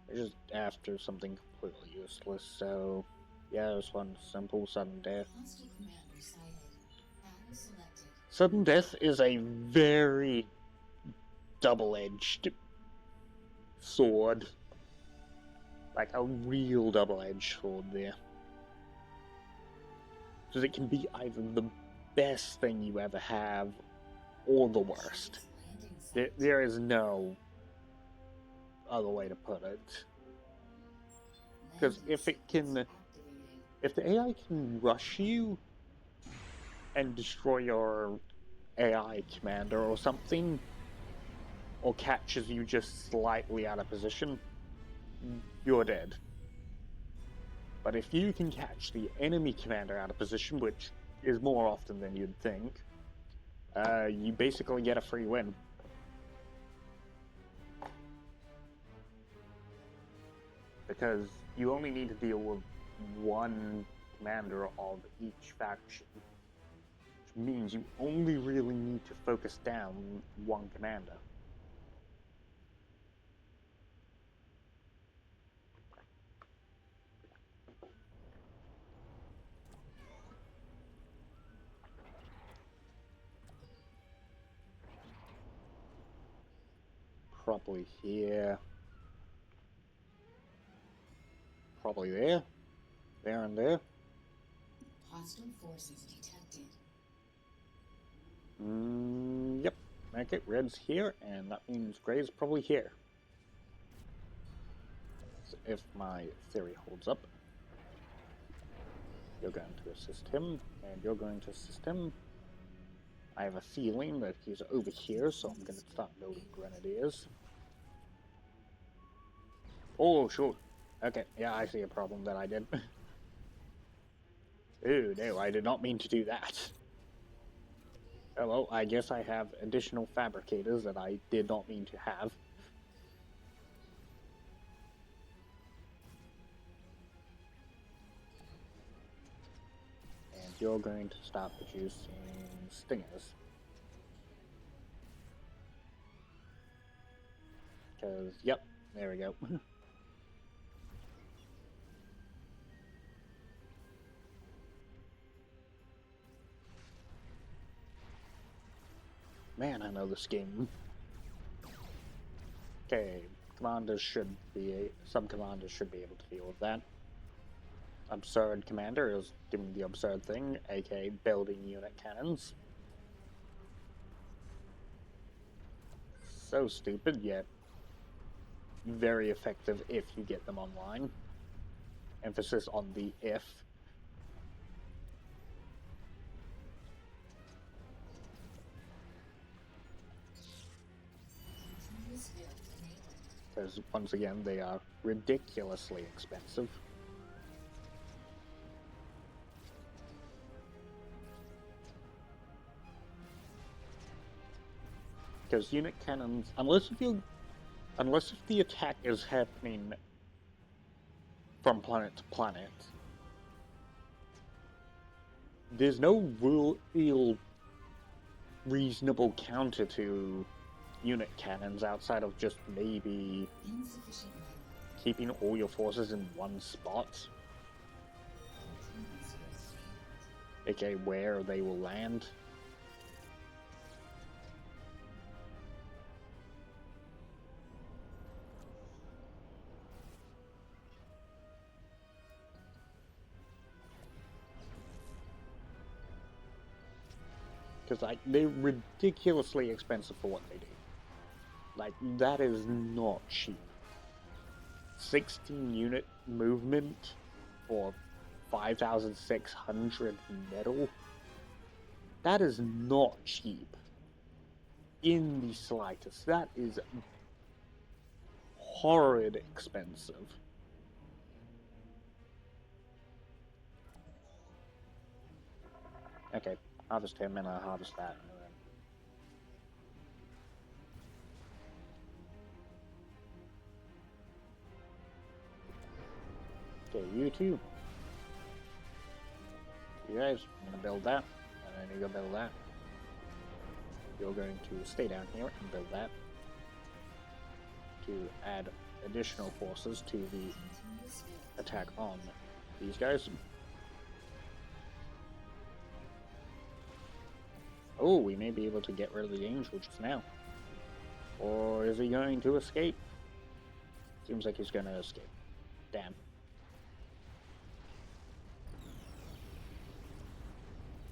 Speaker 3: We're just after something completely useless, so... yeah, this one's simple, sudden death.
Speaker 2: Hostile commander sighted and selected.
Speaker 3: Sudden death is a very double-edged sword. Like a real double-edged sword there. Because it can be either the best thing you ever have, or the worst. There is no other way to put it. Because if the AI can rush you and destroy your AI commander or something, or catches you just slightly out of position, you're dead. But if you can catch the enemy commander out of position, which is more often than you'd think, you basically get a free win. Because you only need to deal with one commander of each faction, which means you only really need to focus down one commander. Probably here. Probably there. There and there.
Speaker 2: Hostile forces detected.
Speaker 3: Yep. Okay, red's here, and that means gray's probably here. So if my theory holds up, you're going to assist him, and you're going to assist him. I have a feeling that he's over here, so I'm going to start building grenadiers. Oh, shoot. Okay, yeah, I see a problem that I did. Ooh, no, I did not mean to do that. Oh, well, I guess I have additional fabricators that I did not mean to have. And you're going to start producing stingers. Because, yep, there we go. Man, I know this game. Okay, sub-commanders should be able to deal with that. Absurd commander is doing the absurd thing, aka building unit cannons. So stupid, yet very effective if you get them online. Emphasis on the if. Because once again, they are ridiculously expensive. Because unit cannons, unless if the attack is happening from planet to planet, there's no real reasonable counter to unit cannons outside of just maybe keeping all your forces in one spot, aka where they will land. Because, like, they're ridiculously expensive for what they do. Like, that is not cheap. 16 unit movement for 5,600 metal? That is not cheap. In the slightest. That is horrid expensive. Okay, harvest him and I harvest that. Okay, you two. You guys, I'm gonna build that, and then you go build that. You're going to stay down here and build that to add additional forces to the attack on these guys. Oh, we may be able to get rid of the angel just now. Or is he going to escape? Seems like he's gonna escape. Damn.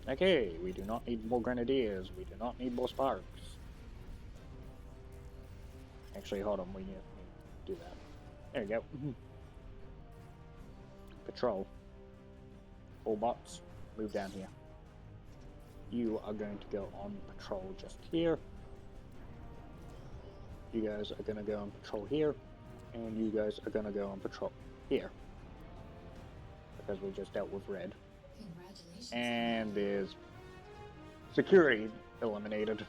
Speaker 3: Okay, we do not need more grenadiers. We do not need more sparks. Actually, hold on. We need to do that. There you go. Patrol. All bots, move down here. You are going to go on patrol just here. You guys are gonna go on patrol here, and you guys are gonna go on patrol here. Because we just dealt with red.
Speaker 2: Congratulations.
Speaker 3: And there's security eliminated.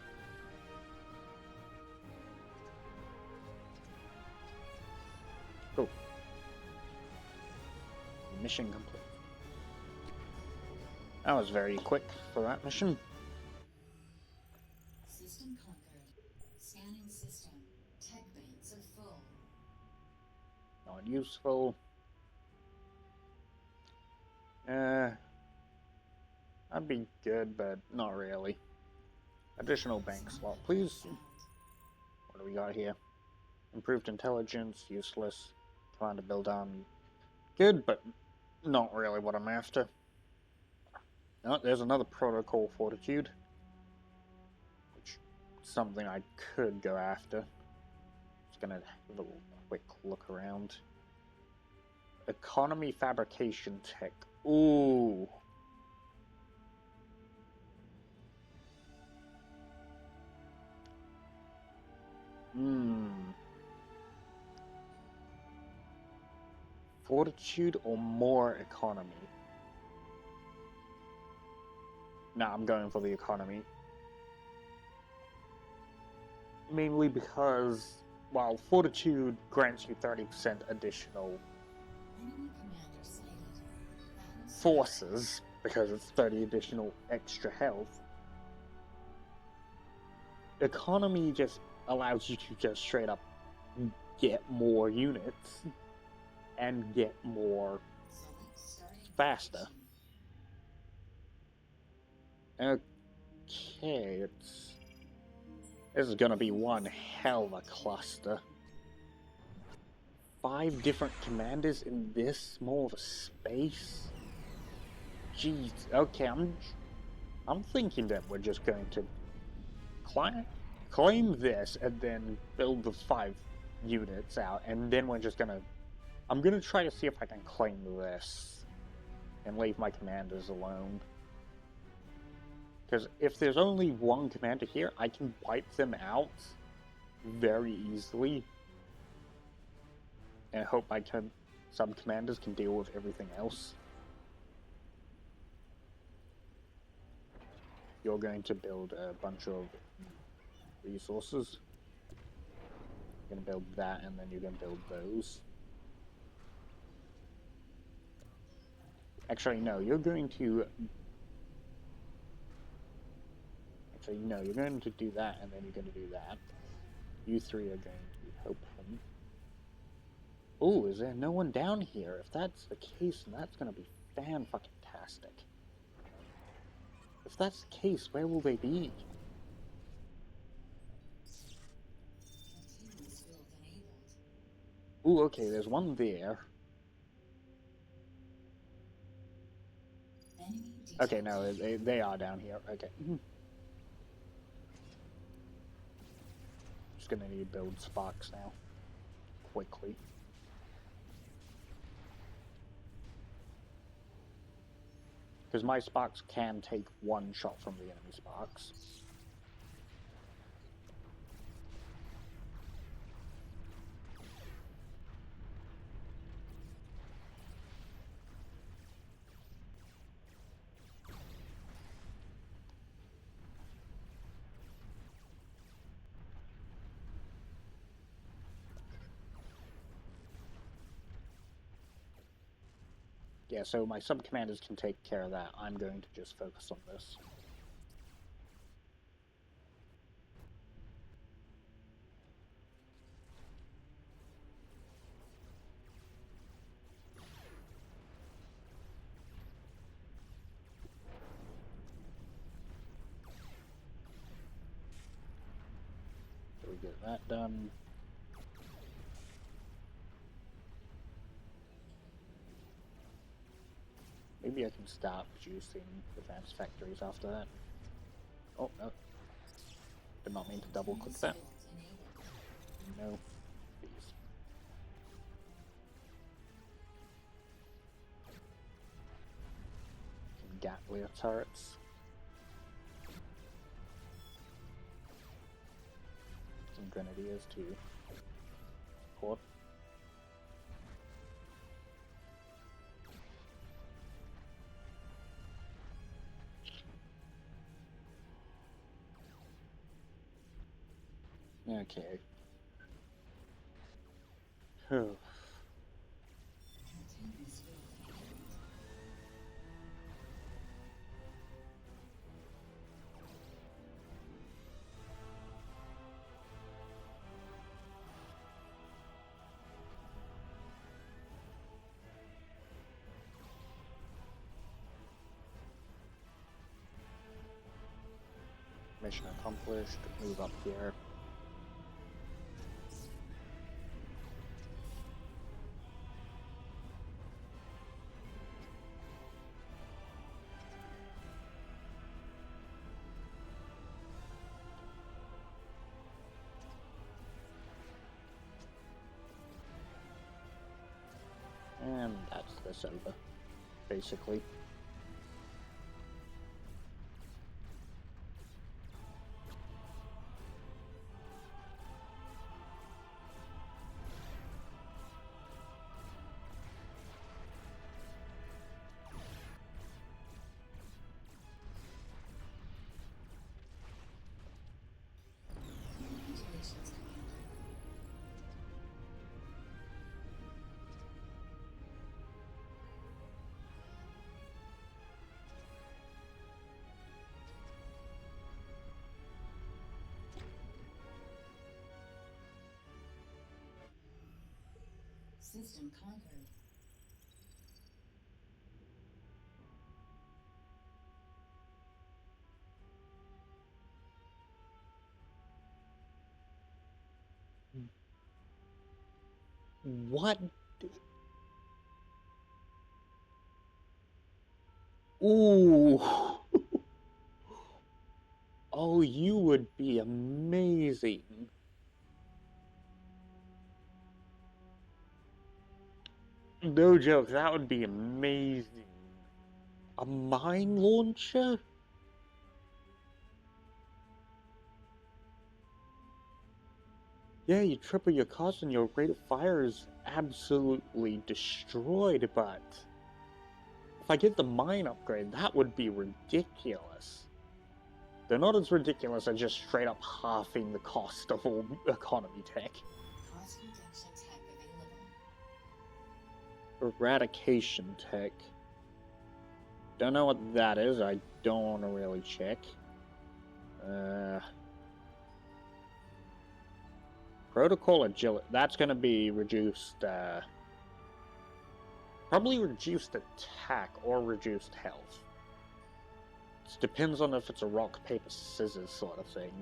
Speaker 3: Cool. Mission complete. That was very quick for that mission.
Speaker 2: System conquered. Scanning system. Tech banks are full.
Speaker 3: Not useful. That'd be good, but not really. Additional bank slot, please. What do we got here? Improved intelligence, useless. Trying to build on. Good, but not really what I'm after. Oh, there's another protocol fortitude. Which is something I could go after. Just gonna have a quick look around. Economy fabrication tech. Ooh. Fortitude or more economy? Nah, I'm going for the economy. Mainly because, while fortitude grants you 30% additional
Speaker 2: Enemy commander sighted. And
Speaker 3: forces, because it's 30 additional extra health, economy just allows you to just straight up get more units and get more
Speaker 2: select starting
Speaker 3: faster.
Speaker 2: position.
Speaker 3: Okay, this is gonna be one hell of a cluster. 5 different commanders in this small of a space? Jeez, okay, I'm thinking that we're just going to claim this and then build the 5 units out, and then we're just gonna... I'm gonna try to see if I can claim this and leave my commanders alone. Because if there's only one commander here, I can wipe them out very easily. And I hope my sub-commanders can deal with everything else. You're going to build a bunch of resources. You're going to build that, and then you're going to build those. Actually, no, you're going to... Actually, no, you're going to do that, and then you're going to do that. You 3 are going to help him. Ooh, is there no one down here? If that's the case, then that's going to be fan-fucking-tastic. If that's the case, where will they be?
Speaker 2: Continuous field enabled.
Speaker 3: Ooh, okay, there's one there.
Speaker 2: Enemy
Speaker 3: Okay, no,
Speaker 2: detected.
Speaker 3: they are down here. Okay. Just gonna need to build sparks now. Quickly. Because my sparks can take one shot from the enemy sparks. Yeah, so my sub-commanders can take care of that. I'm going to just focus on this. So we get that done. Maybe I can start producing defense factories after that. Oh, no. Did not mean to double-click that. No. Please. Some Gatlier turrets. Some grenadiers to support. Okay. Phew.
Speaker 2: Continuous field enabled.
Speaker 3: Mission accomplished. Move up here. And that's this over, basically.
Speaker 2: Congratulations, Commander. System conquered.
Speaker 3: What? Ooh. Oh, you would be amazing. No joke, that would be amazing. A mine launcher? Yeah, you triple your cost and your rate of fire is absolutely destroyed, but if I get the mine upgrade, that would be ridiculous. They're not as ridiculous as just straight up halving the cost of all economy tech.
Speaker 2: Cost reduction tech available.
Speaker 3: Eradication tech. Don't know what that is, I don't want to really check. Protocol agility, that's going to be reduced, probably reduced attack or reduced health. It depends on if it's a rock, paper, scissors sort of thing.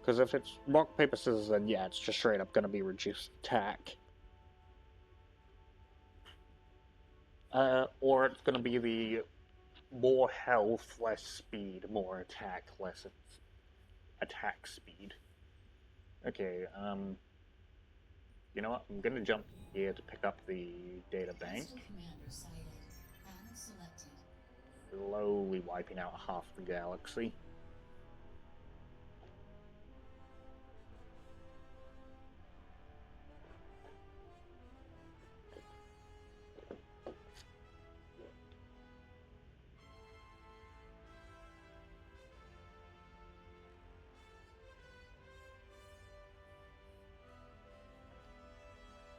Speaker 3: Because if it's rock, paper, scissors, then yeah, it's just straight up going to be reduced attack. Or it's going to be the more health, less speed, more attack, less attack speed. Okay, you know what? I'm going to jump here to pick up the data bank.
Speaker 2: Hostile commander sighted. Panel selected.
Speaker 3: Slowly wiping out half the galaxy.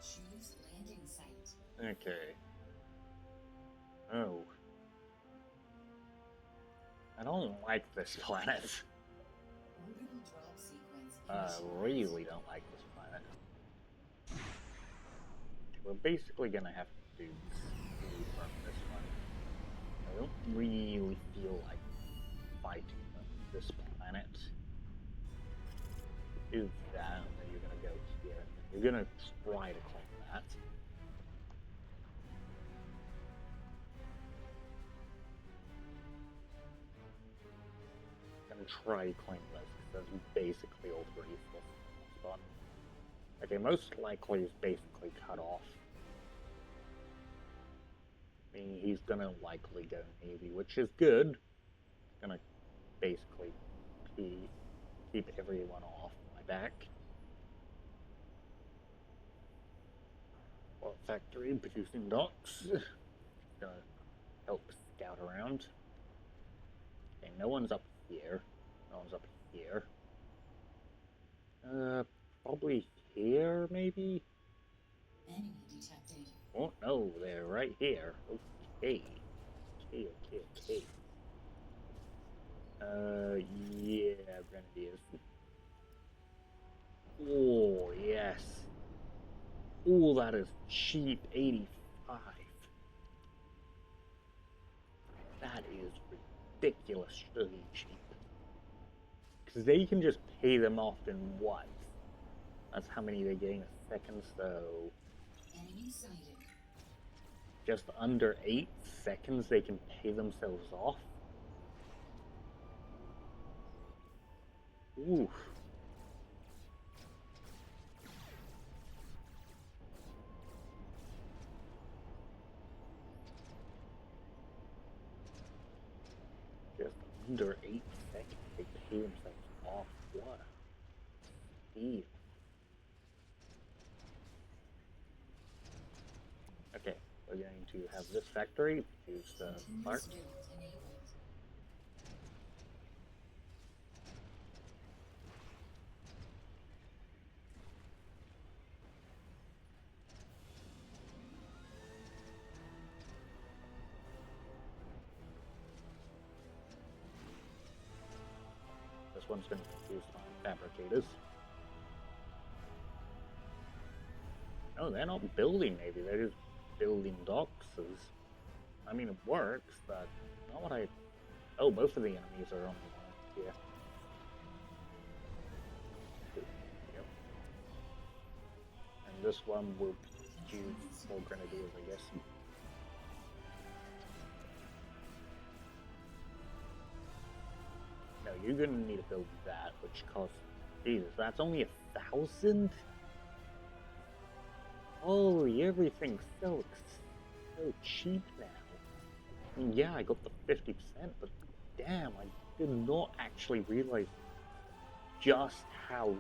Speaker 2: Choose landing site.
Speaker 3: Okay. Oh. I don't like this planet.
Speaker 2: Orbital drop sequence.
Speaker 3: I
Speaker 2: initialized.
Speaker 3: really don't like this planet. We're basically gonna have to move from this one. I don't really feel like fighting this planet. Is that, and then you're gonna go here, and you're gonna try to claim that. Gonna try to claim this, because that's basically all three for the spot. Okay, most likely is basically cut off. I mean, he's gonna likely go Navy, which is good. Gonna basically keep everyone off, I
Speaker 1: back. Well, factory producing docks. Gonna help scout around. Okay, no one's up here. No one's up here. Probably here, maybe?
Speaker 2: Enemy detected.
Speaker 1: Oh, no, they're right here. Okay. Okay. Yeah, Grenadiers. Oh, yes. Oh, that is cheap, 85. That is ridiculously cheap. Because they can just pay them off in what? That's how many they gain a second, so...
Speaker 2: Enemy sighted.
Speaker 1: Just under 8 seconds they can pay themselves off? Oof. Just under 8 seconds they pay themselves off. What a deal. Okay, we're going to have this factory produce parts.
Speaker 2: Continuous build enabled.
Speaker 1: This one's going to produce fabricators. No, they're not building, maybe. They're just building docks. I mean, it works, but not what I... Oh, both of the enemies are on the line. Yeah. Yep. And this one will use more grenadiers, I guess. No, you're gonna need to build that, which costs... Jesus, that's only 1,000? Holy, everything's so cheap now. I mean, yeah, I got the 50%, but damn, I did not actually realize just how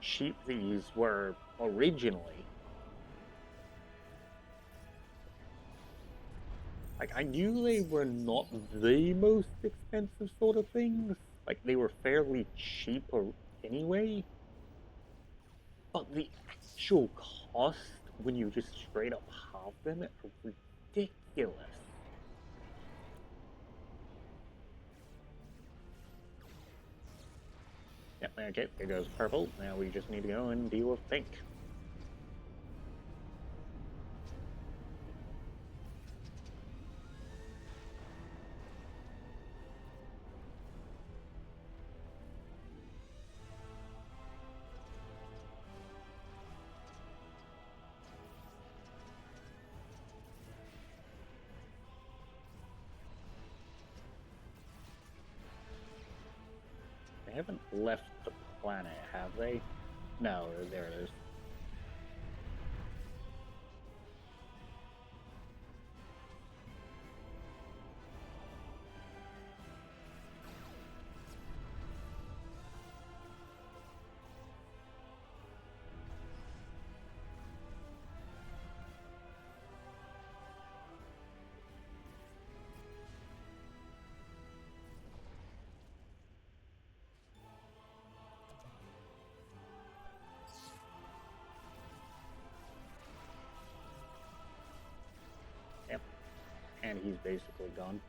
Speaker 1: cheap these were originally. Like, I knew they were not the most expensive sort of things. Like, they were fairly cheap anyway. But the actual cost, when you just straight up halve them, are ridiculous. Yep, okay, there goes purple. Now we just need to go and deal with pink. They haven't left the planet, have they? No, there it is. Yep. And he's basically gone.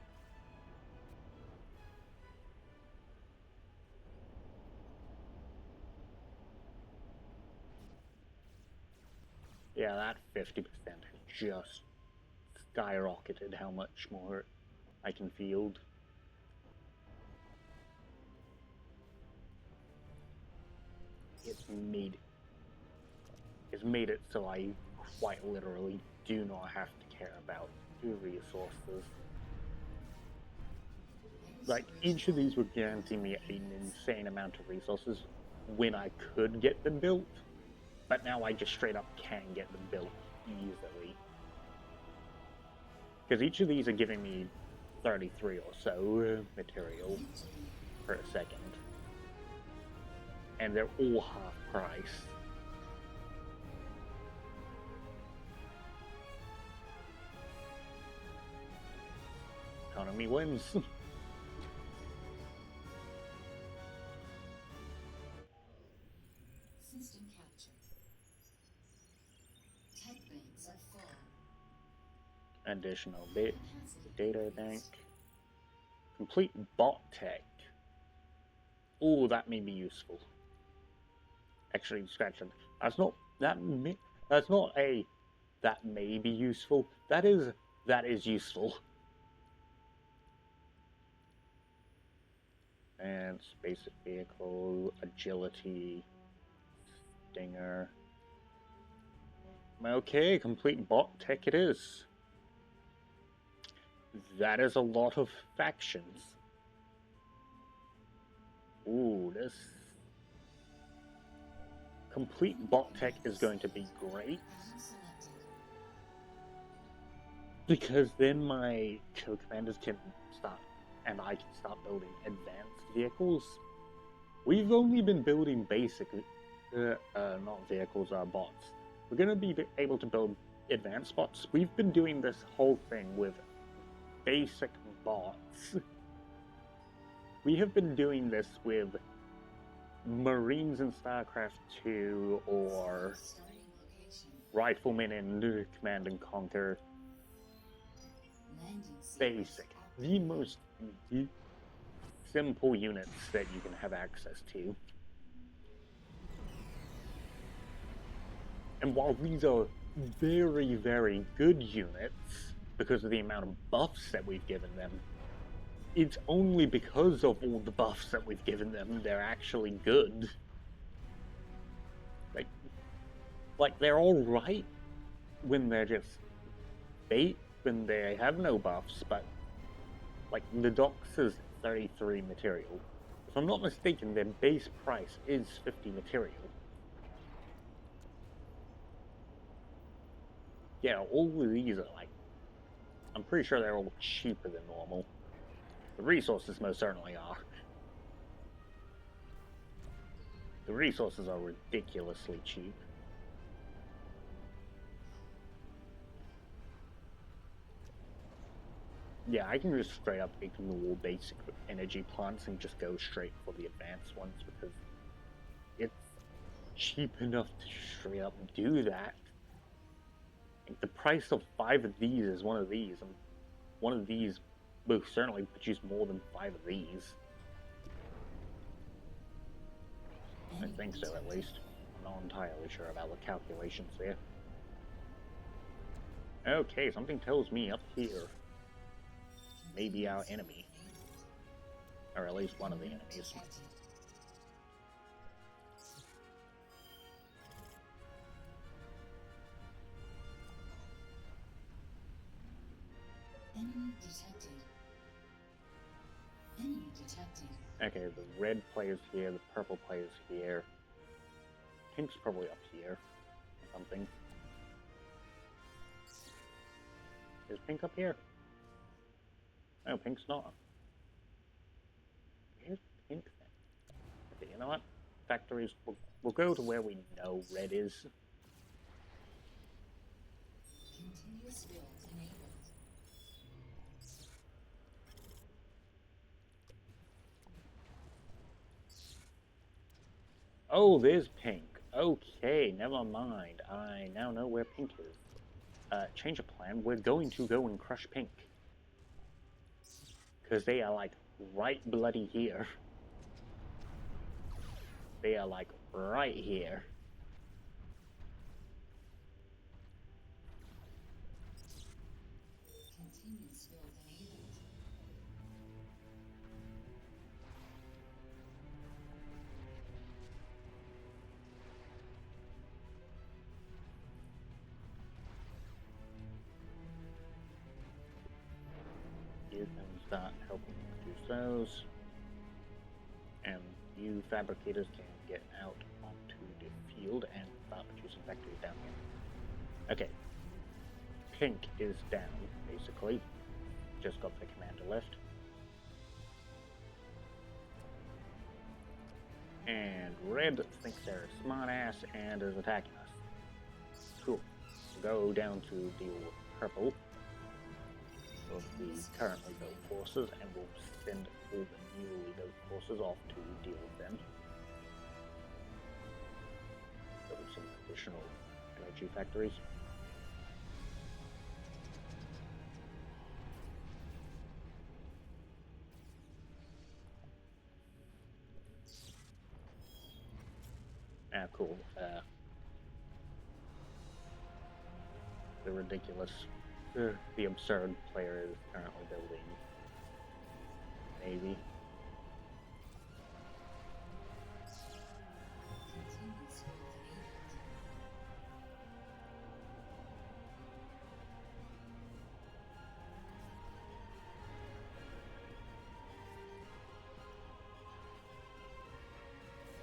Speaker 1: Yeah, that 50% has just skyrocketed how much more I can field. It's made it so I quite literally do not have to care about the resources. Like, each of these would guarantee me an insane amount of resources when I could get them built, but now I just straight up can get them built easily. Because each of these are giving me 33 or so material per second.
Speaker 3: and they're all half price. Economy wins.
Speaker 2: System captured. Tech banks are full.
Speaker 3: Additional bit
Speaker 2: Capacity
Speaker 3: data bank.
Speaker 2: increased.
Speaker 3: Complete bot tech. Oh, that may be useful. Actually, scratch it. That's not that's not a that may be useful. That is useful. And basic vehicle, agility, stinger. Okay, complete bot tech it is. That is a lot of factions. Ooh, this complete bot tech is going to be great.
Speaker 2: Battle selected.
Speaker 3: Because then my co-commanders can start, and I can start building advanced vehicles. We've only been building basic, not vehicles, bots. We're going to be able to build advanced bots. We've been doing this whole thing with basic bots. We have been doing this with Marines in StarCraft 2 or
Speaker 2: Starting location.
Speaker 3: Riflemen in Command and Conquer.
Speaker 2: Landing sequence
Speaker 3: Basic. The most simple units that you can have access to. And while these are very, very good units, because of the amount of buffs that we've given them, it's only because of all the buffs that we've given them they're actually good. Like they're alright when they're just bait, when they have no buffs, but like the Dox is 33 material. If I'm not mistaken, their base price is 50 material. Yeah, all of these are like, I'm pretty sure they're all cheaper than normal. The resources most certainly are. The resources are ridiculously cheap. Yeah, I can just straight up ignore basic energy plants and just go straight for the advanced ones because it's cheap enough to straight up do that. Like the price of 5 of these is one of these, and one of these will certainly produce more than 5 of these. I think so, at least. I'm not entirely sure about the calculations there. Okay, something tells me up here maybe our enemy. Or at least one of the enemies.
Speaker 2: detected. Enemy detected. Enemy detected.
Speaker 3: Okay, the red player's here, the purple player's here. Pink's probably up here. Or something. Is Pink up here? No, Pink's not. Where's Pink then? Okay, you know what? Factories, we'll go to where we know red is.
Speaker 2: Continuous build enabled.
Speaker 3: Oh, there's Pink. Okay, never mind. I now know where Pink is. Change of plan. We're going to go and crush Pink. Because they are, like, right bloody here. They are, like, right here.
Speaker 2: Continuous build enabled.
Speaker 3: You can start helping produce those. And you fabricators can get out onto the field and start producing factories down here. Okay. Pink is down, basically. Just got the commander left.
Speaker 1: And red thinks they're a smartass and is attacking us. Cool. Go down to deal with purple of the currently built forces, and we'll send all the newly built forces off to deal with them. Build some additional energy factories. Ah, cool. The ridiculous, the absurd player is currently building Navy.
Speaker 2: Continuous work enabled.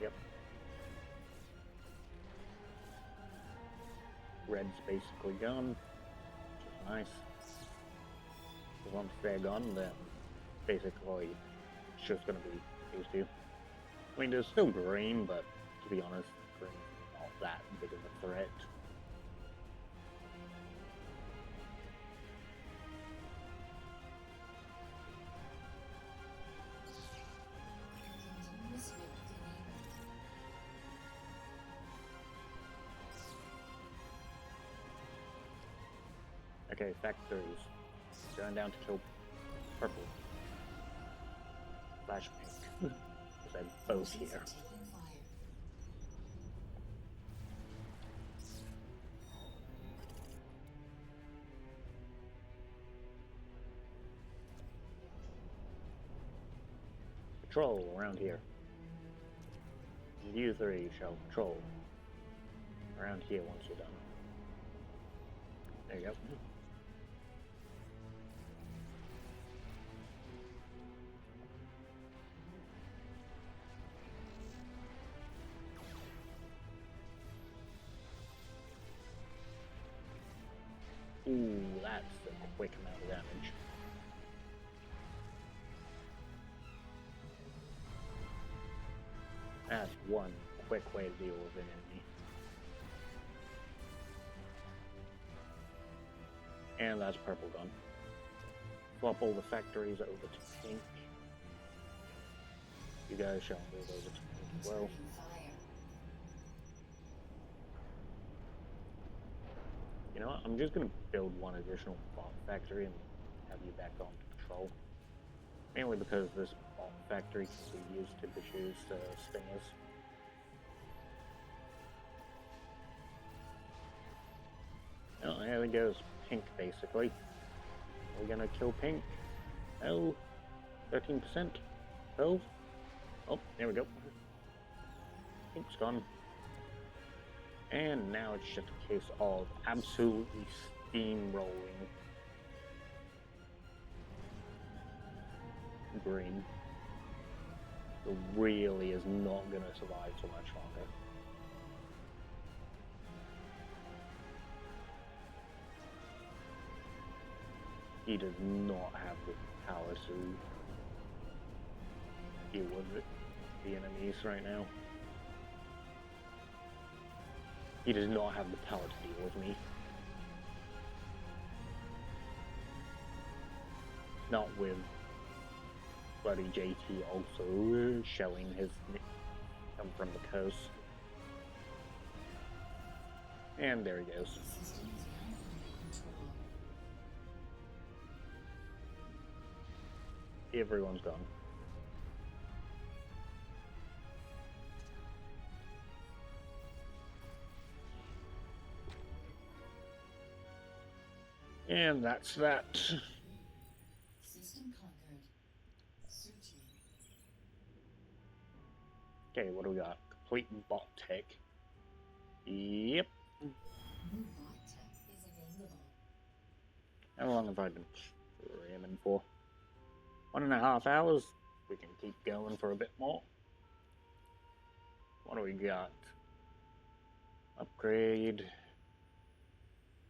Speaker 1: Yep. Red's basically gone, which is nice. Because once they're gone, then basically it's just going to be these two. I mean, there's still green, but to be honest, green's not that big of a threat.
Speaker 2: Continuous work enabled.
Speaker 1: Okay, factories. Going down to kill purple. Flash pink. Because they're both
Speaker 2: Forces
Speaker 1: here.
Speaker 2: are taking fire.
Speaker 1: Patrol around here. You three shall patrol around here once you're done. There you go. Ooh, that's a quick amount of damage. That's one quick way to deal with an enemy. And that's purple gone. Swap all the factories over to pink. You guys shall move over to pink as well.
Speaker 2: Returning fire.
Speaker 1: You know what? I'm just gonna build one additional bomb factory and have you back on patrol. Mainly because this bomb factory can be used to diffuse stingers. Oh, there it goes. Pink, basically. We're gonna kill pink. Oh, 13%. 12. Oh, there we go. Pink's gone. And now it's just a case of absolutely steamrolling green. It really is not going to survive so much longer. He does not have the power to deal with the enemies right now. He does not have the power to deal with me. Not with bloody JT also shelling his come from the coast. And there he goes.
Speaker 2: System is now under control.
Speaker 1: Everyone's gone. And that's that.
Speaker 2: System conquered. Searching.
Speaker 1: Okay, what do we got? Complete bot tech. Yep.
Speaker 2: New bot tech is available.
Speaker 1: How long have I been streaming for? 1.5 hours. We can keep going for a bit more. What do we got? Upgrade.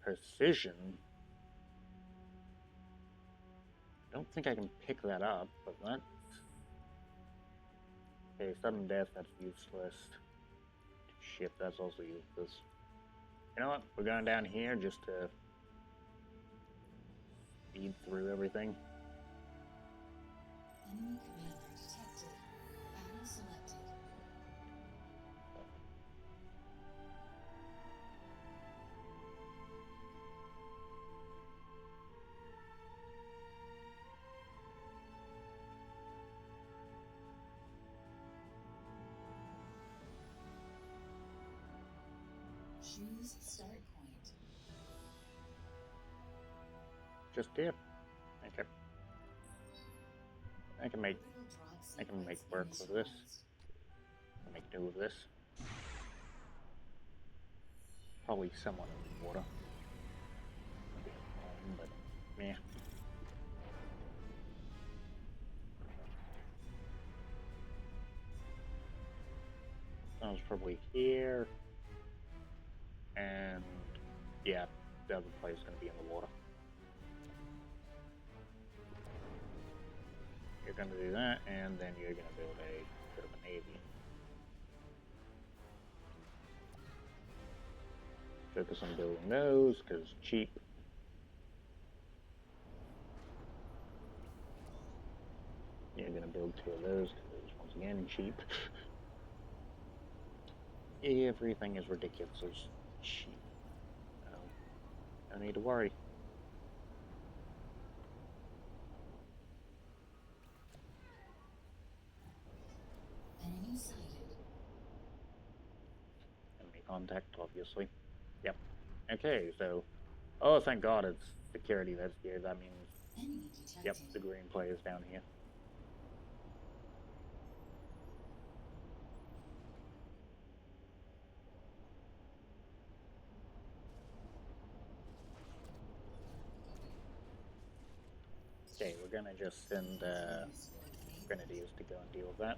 Speaker 1: Precision. I don't think I can pick that up, but that's Okay, sudden death, that's useless. Shit, that's also useless. You know what? We're going down here just to speed through everything.
Speaker 2: Enemy commander detected. Battle selected. Choose start point.
Speaker 1: Just here. Okay. I can make
Speaker 2: Orbital drop
Speaker 1: make
Speaker 2: sequence
Speaker 1: work with this.
Speaker 2: initialized.
Speaker 1: I make do with this. Probably someone in the water. But meh. Someone's probably here. And yeah, the other player's gonna be in the water. You're gonna do that, and then you're gonna build a bit of a navy. Focus on building those, because cheap. You're gonna build 2 of those, because once again, cheap. Everything is ridiculously cheap. So, don't need to worry.
Speaker 2: Enemy sighted.
Speaker 1: Enemy contact, obviously. Yep. Okay, so... Oh, thank God it's security that's here. That means...
Speaker 2: Enemy detected.
Speaker 1: Yep, the green player's down here. Okay, we're gonna just send grenadiers to go and deal with that.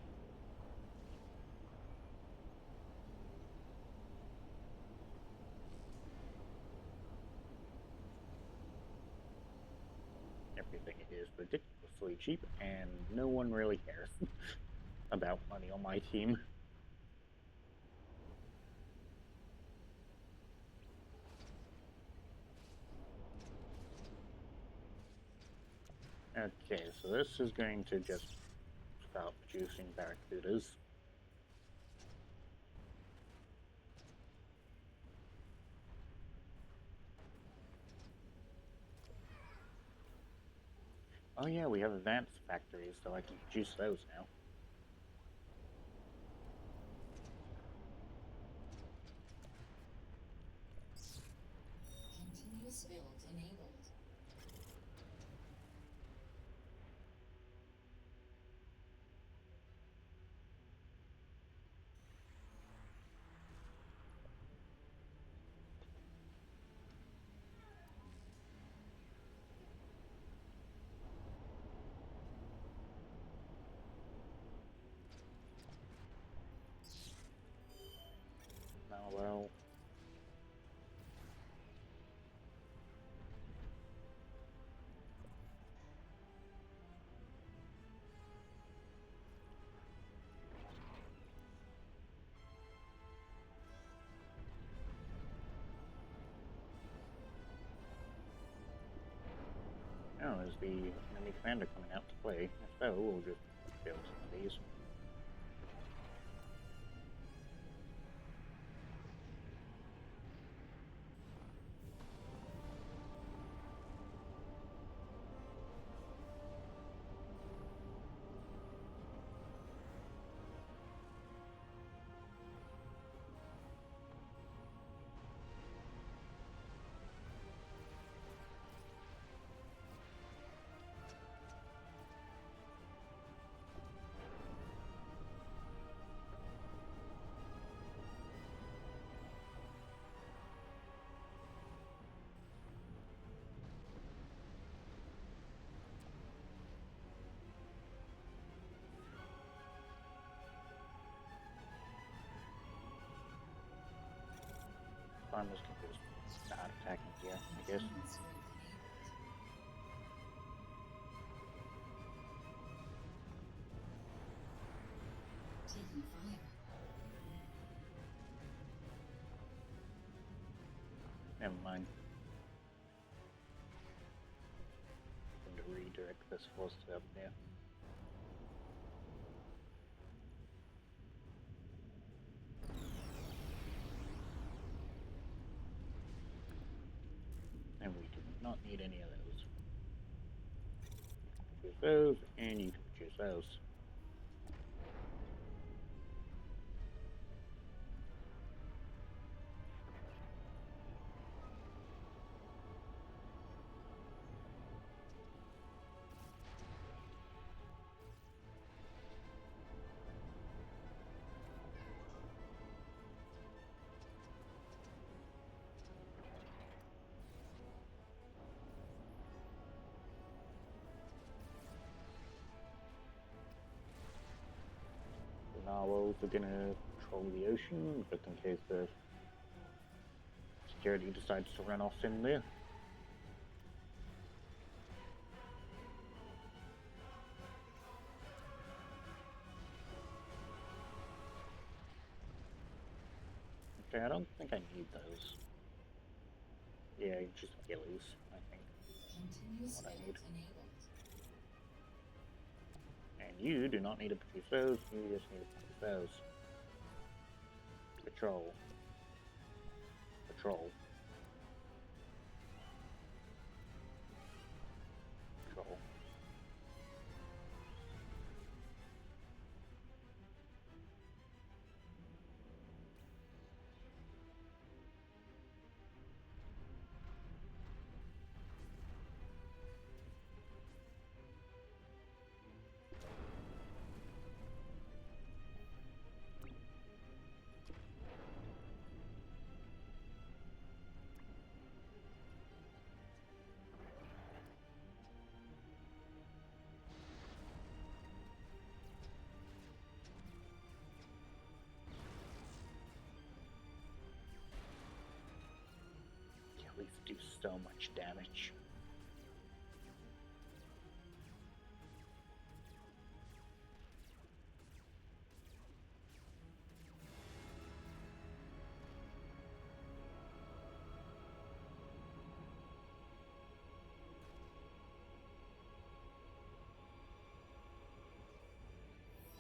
Speaker 1: Everything is ridiculously cheap, and no one really cares about money on my team. Okay, so this is going to just start producing barracudas. Oh yeah, we have advanced factories, so I can produce those now.
Speaker 2: Continuous build enabled.
Speaker 1: Now, well... Oh, there's the enemy commander coming out to play. So we'll just build some of these. Farmers can just start attacking here, I guess.
Speaker 2: Continuous build enabled.
Speaker 1: Never mind. I'm going to redirect this force up there. And we do not need any of those. Produce those, and you can produce those. Narwhals are gonna patrol the ocean, just in case the security decides to run off in there. Okay, I don't think I need those. Yeah, just gillies, I think.
Speaker 2: Continuous
Speaker 1: What I
Speaker 2: build
Speaker 1: need.
Speaker 2: enabled.
Speaker 1: And you do not need to produce those, you just need to produce those. Patrol. Patrol. Patrol. Gillies do so much damage.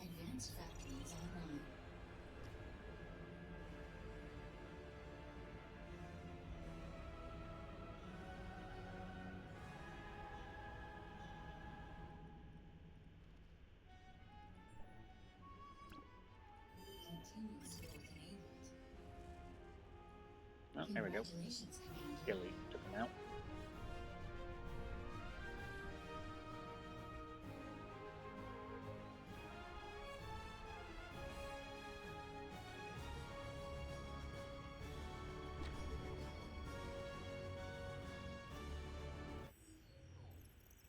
Speaker 2: Advanced factories online. Continuous build enabled.
Speaker 1: Oh, there we go.
Speaker 2: Congratulations, Commander.
Speaker 1: Gilly took him out.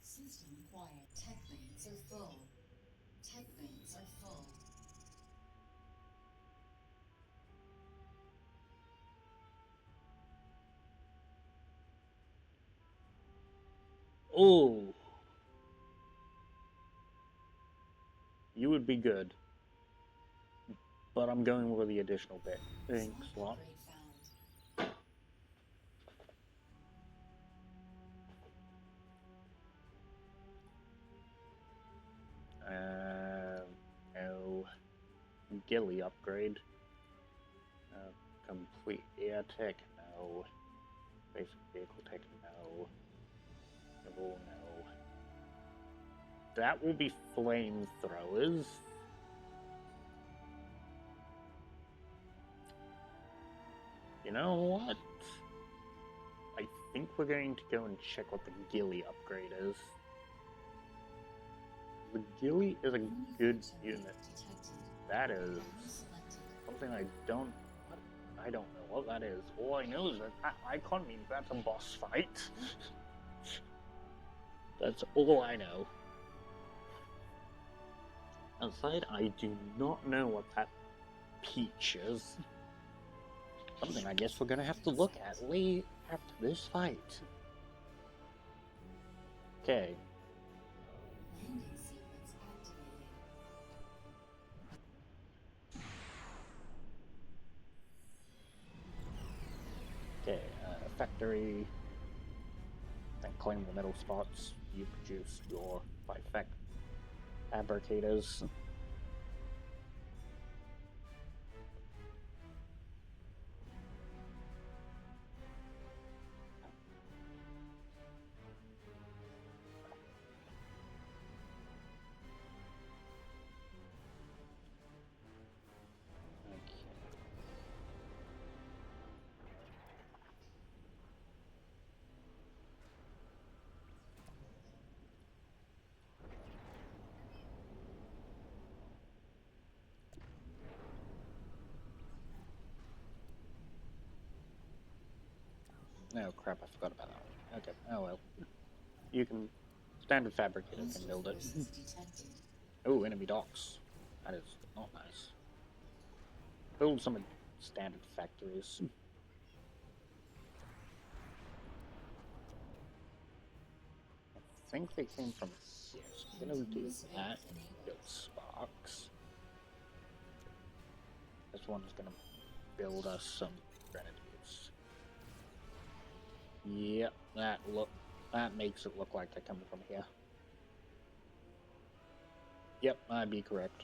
Speaker 2: System acquired. Tech banks are full. Tech banks are full.
Speaker 1: Oh! You would be good. But I'm going with the additional bit. Thanks a lot.
Speaker 2: Upgrade found.
Speaker 1: No. Gilly upgrade. Complete air tech, no. Basic vehicle tech, no. Civil, no. That will be flamethrowers. You know what? I think we're going to go and check what the Gilly upgrade is. The Gilly is a good unit. That is something I don't know what that is. All I know is that icon means that's a boss fight. That's all I know. Outside, I do not know what that peach is. Something I guess we're gonna have to look at way after this fight. Okay.
Speaker 2: Landing sequence activated.
Speaker 3: factory, then claim the metal spots. You produce your 5 fabricators. Oh crap, I forgot about that one. Okay, oh well. You can, standard fabricator can build it.
Speaker 2: Forces detected.
Speaker 3: Oh, enemy docks. That is not nice. Build some standard factories. I think they came from here, so I'm gonna do that. Build sparks. This one's gonna build us some grenadiers. Yep, that makes it look like they're coming from here. Yep, I'd be correct.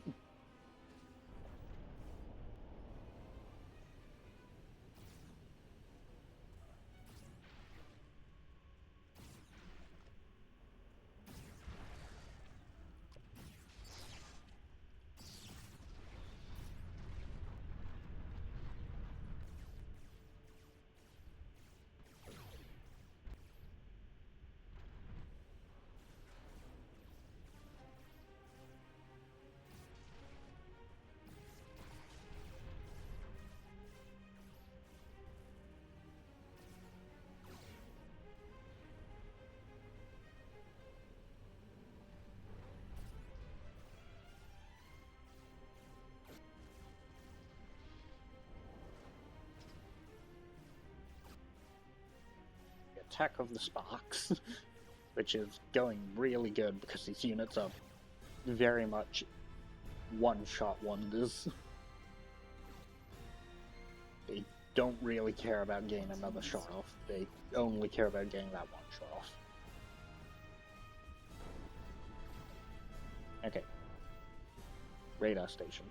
Speaker 3: Attack of the Sparks, which is going really good because these units are very much one-shot wonders. They don't really care about getting another shot off, they only care about getting that one shot off. Okay. Radar station.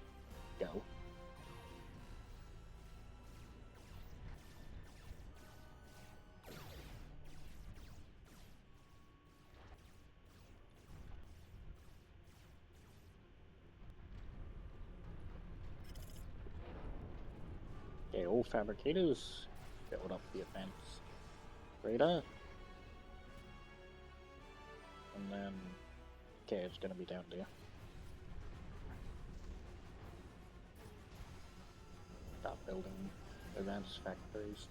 Speaker 3: Go. Okay, all fabricators, build up the advance radar. And then, okay, it's gonna be down there. Start building advanced factories.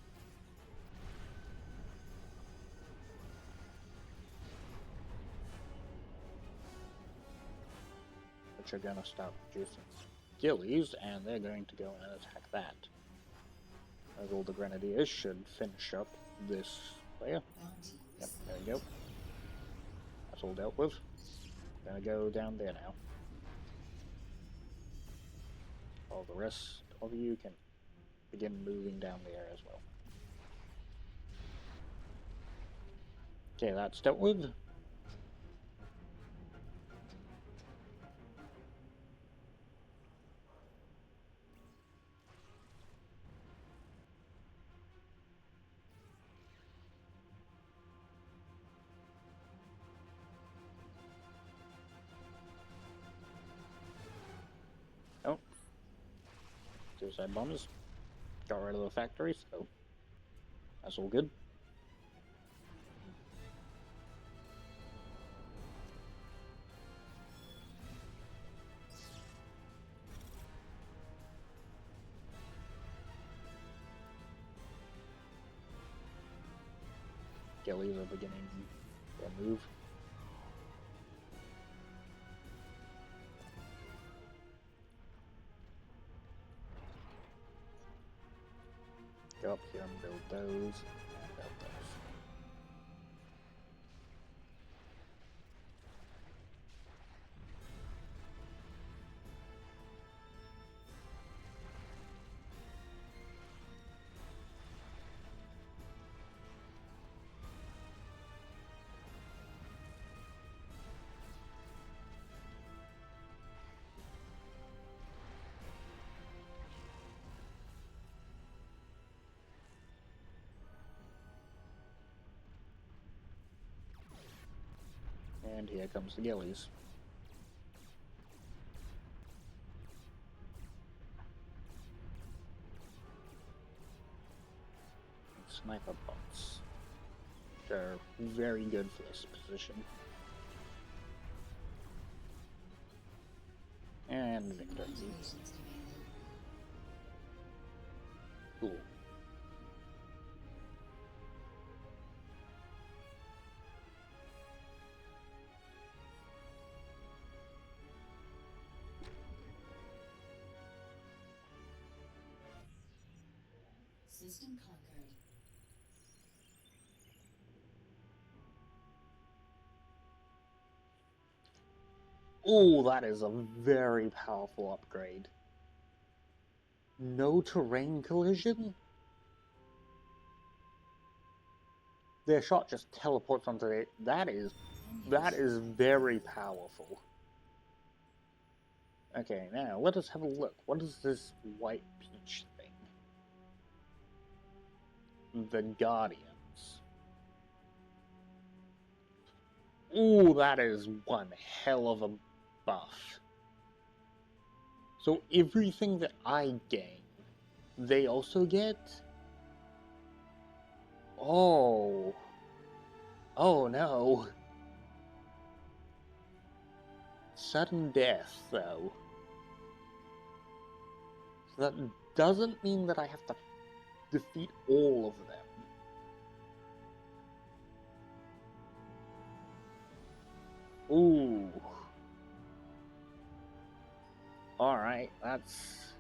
Speaker 3: Which are gonna start producing ghillies, and they're going to go and attack that. As all the grenadiers should finish up this layer. Yep, there we go. That's all dealt with. Gonna go down there now. All the rest of you can begin moving down there as well. Okay, that's dealt with. Oh. Suicide bombers. Got rid of the factory, so that's all good. Ghillies are beginning their move. Go up here and build those, and build those. And here comes the gillies. Sniper bots. They're very good for this position. And victory.
Speaker 2: Congratulations, Commander.
Speaker 3: Cool.
Speaker 2: System conquered.
Speaker 3: Ooh, that is a very powerful upgrade. No terrain collision? Their shot just teleports onto it. That is very powerful. Okay, now let us have a look. What is this white peach thing? The Guardians. Ooh, that is one hell of a buff. So everything that I gain, they also get? Oh. Oh no. Sudden death, though. So that doesn't mean that I have to defeat all of them. Ooh. Alright, that's...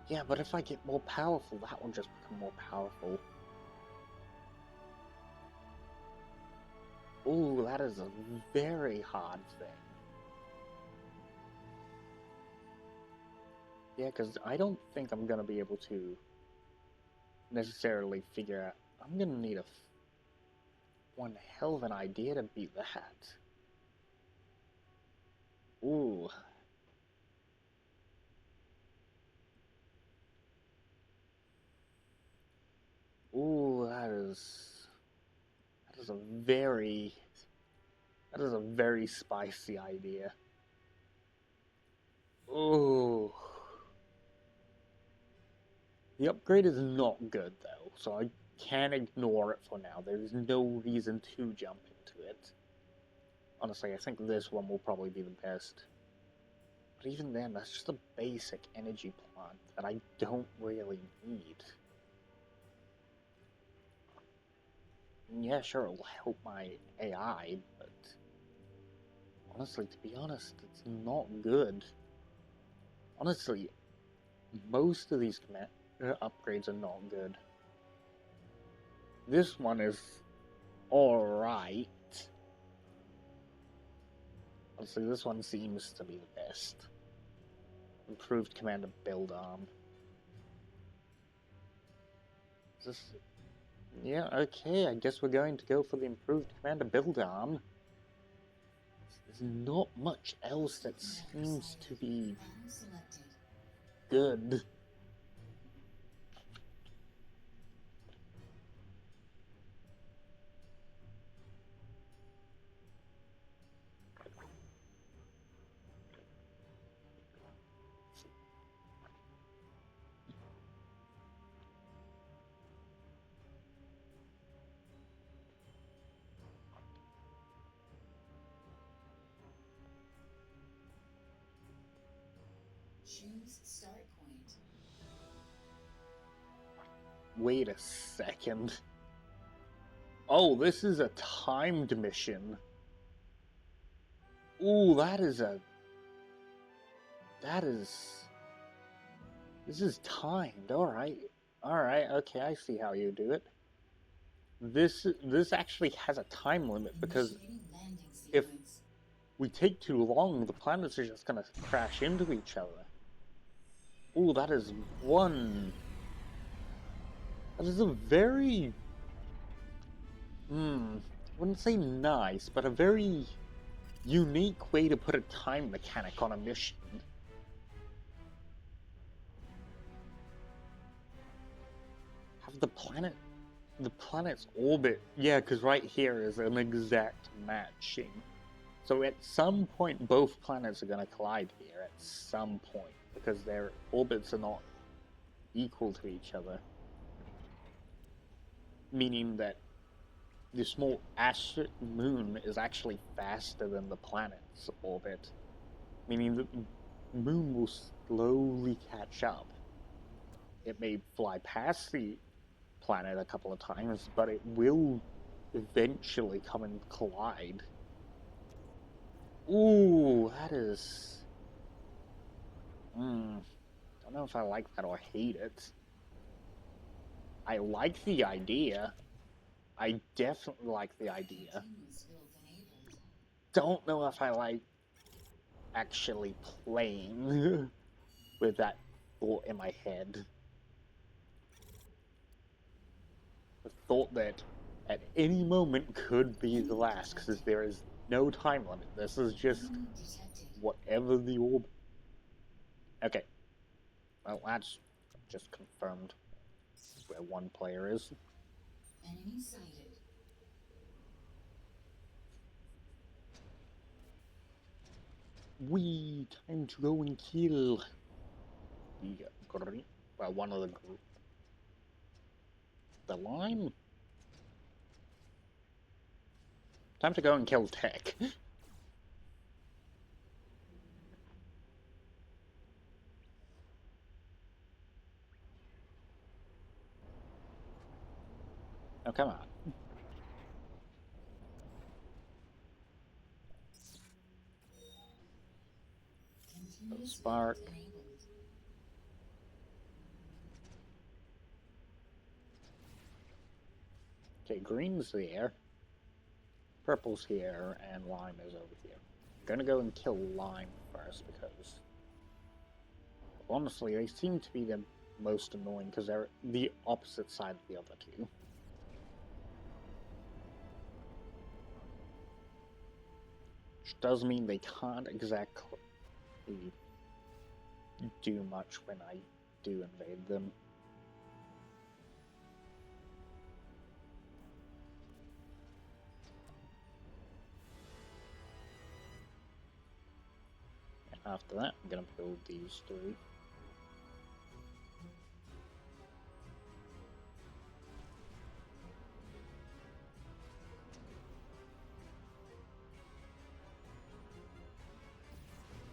Speaker 3: Yeah, but if I get more powerful, that will just become more powerful. Ooh, that is a very hard thing. Yeah, because I don't think I'm going to be able to necessarily figure out... I'm going to need one hell of an idea to beat that. Ooh. Ooh, that is a very spicy idea. Ooh. The upgrade is not good though, so I can ignore it for now. There's no reason to jump into it. Honestly, I think this one will probably be the best. But even then, that's just a basic energy plant that I don't really need. Yeah, sure, it'll help my AI, but honestly, to be honest, it's not good. Honestly, most of these upgrades are not good. This one is alright. Honestly, this one seems to be the best. Improved Commander Build Arm. Yeah, okay, I guess we're going to go for the Improved Commander Build Arm. There's not much else that seems to be good.
Speaker 2: Choose start point.
Speaker 3: Wait a second. Oh, this is a timed mission. Ooh, this is timed, alright. Alright, okay, I see how you do it. This actually has a time limit, because if we take too long, the planets are just gonna crash into each other. Ooh, that is a very... I wouldn't say nice, but a very unique way to put a time mechanic on a mission. Have the planet's orbit... Yeah, because right here is an exact matching. So at some point, both planets are going to collide here. At some point, because their orbits are not equal to each other. Meaning that the small asteroid moon is actually faster than the planet's orbit. Meaning that the moon will slowly catch up. It may fly past the planet a couple of times, but it will eventually come and collide. Ooh, that is... don't know if I like that or hate it. I like the idea. I definitely like the idea.
Speaker 2: Continuous build enabled.
Speaker 3: Don't know if I like actually playing with that thought in my head. The thought that at any moment could be the last, because there is no time limit. This is just
Speaker 2: Enemy detected.
Speaker 3: whatever the orb. Okay. Well, that's just confirmed where one player is.
Speaker 2: Enemy sighted.
Speaker 3: Time to go and kill the green. Well, one of the group. The line. Time to go and kill Tech. Oh, come on.
Speaker 2: Continuous
Speaker 3: Spark.
Speaker 2: build enabled.
Speaker 3: Okay, green's there. Purple's here, and lime is over here. I'm gonna go and kill lime first, because honestly, they seem to be the most annoying, because they're the opposite side of the other two. Which does mean they can't exactly do much when I do invade them. And after that, I'm gonna build these three.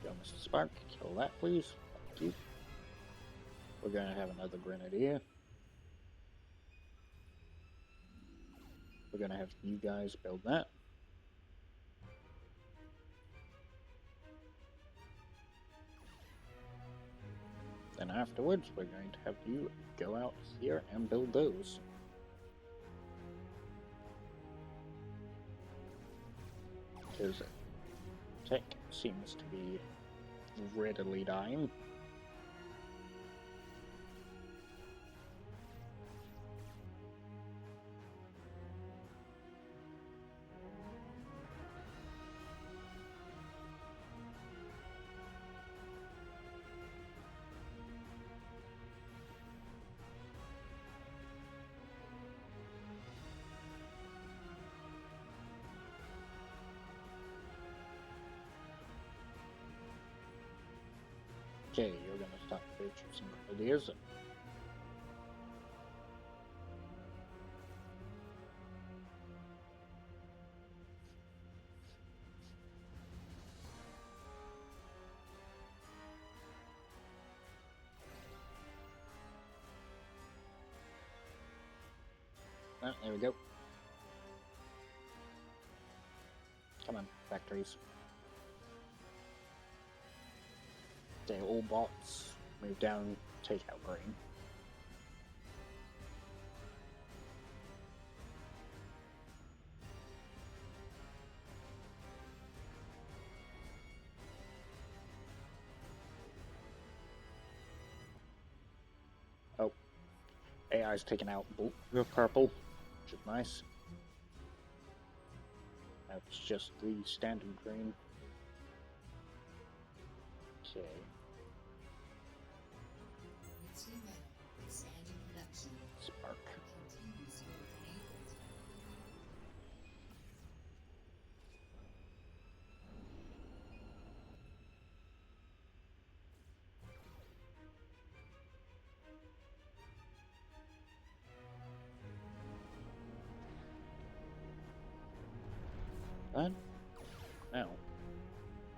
Speaker 3: Go, Mr. Spark, kill that, please. Thank you. We're gonna have another grenadier. We're gonna have you guys build that. Then afterwards, we're going to have you go out here and build those. Because Tech seems to be readily dying. Okay, you're gonna start purchasing ideas. Oh, there we go. Come on, factories. Okay, all bots, move down, take out green. Oh, AI's taking out purple, which is nice. That's just the standard green. Okay.
Speaker 2: Mixing metal. Expanding production.
Speaker 3: Spark.
Speaker 2: Continuous build enabled.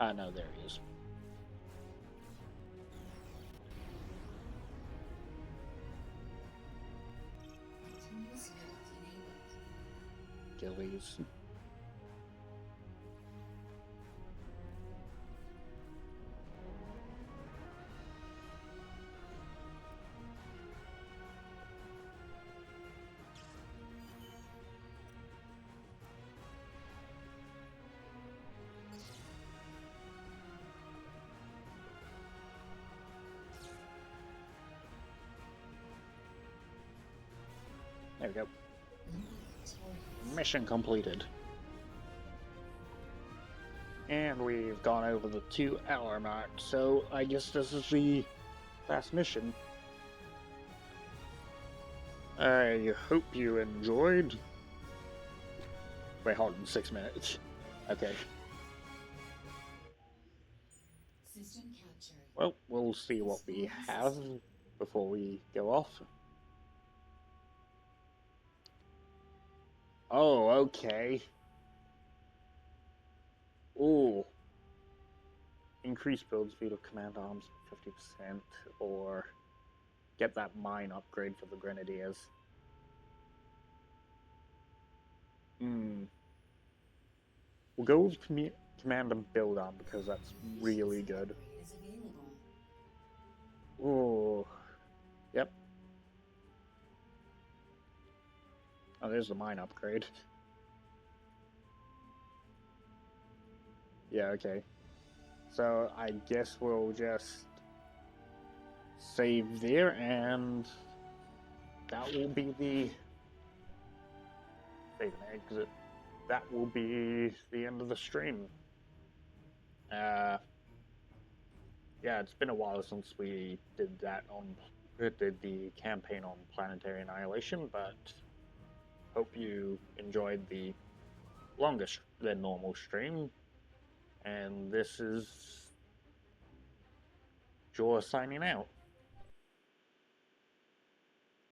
Speaker 3: No, there he is.
Speaker 2: Continuous lift enabled.
Speaker 3: Gillies. There we go. Mission completed. And we've gone over the 2-hour mark, so I guess this is the last mission. I hope you enjoyed. Wait, hold on, 6 minutes. Okay.
Speaker 2: System captured.
Speaker 3: Well, we'll see what we have before we go off. Oh, okay. Ooh. Increase build speed of command arms 50%, or get that mine upgrade for the grenadiers. We'll go with command and build arm because that's really good.
Speaker 2: Is available.
Speaker 3: Ooh. Yep. Oh, there's the mine upgrade. Yeah, okay. So I guess we'll just save there, and that will be the save and exit. That will be the end of the stream. Yeah, it's been a while since we did the campaign on Planetary Annihilation, but hope you enjoyed the longer than normal stream. And this is GWO signing out.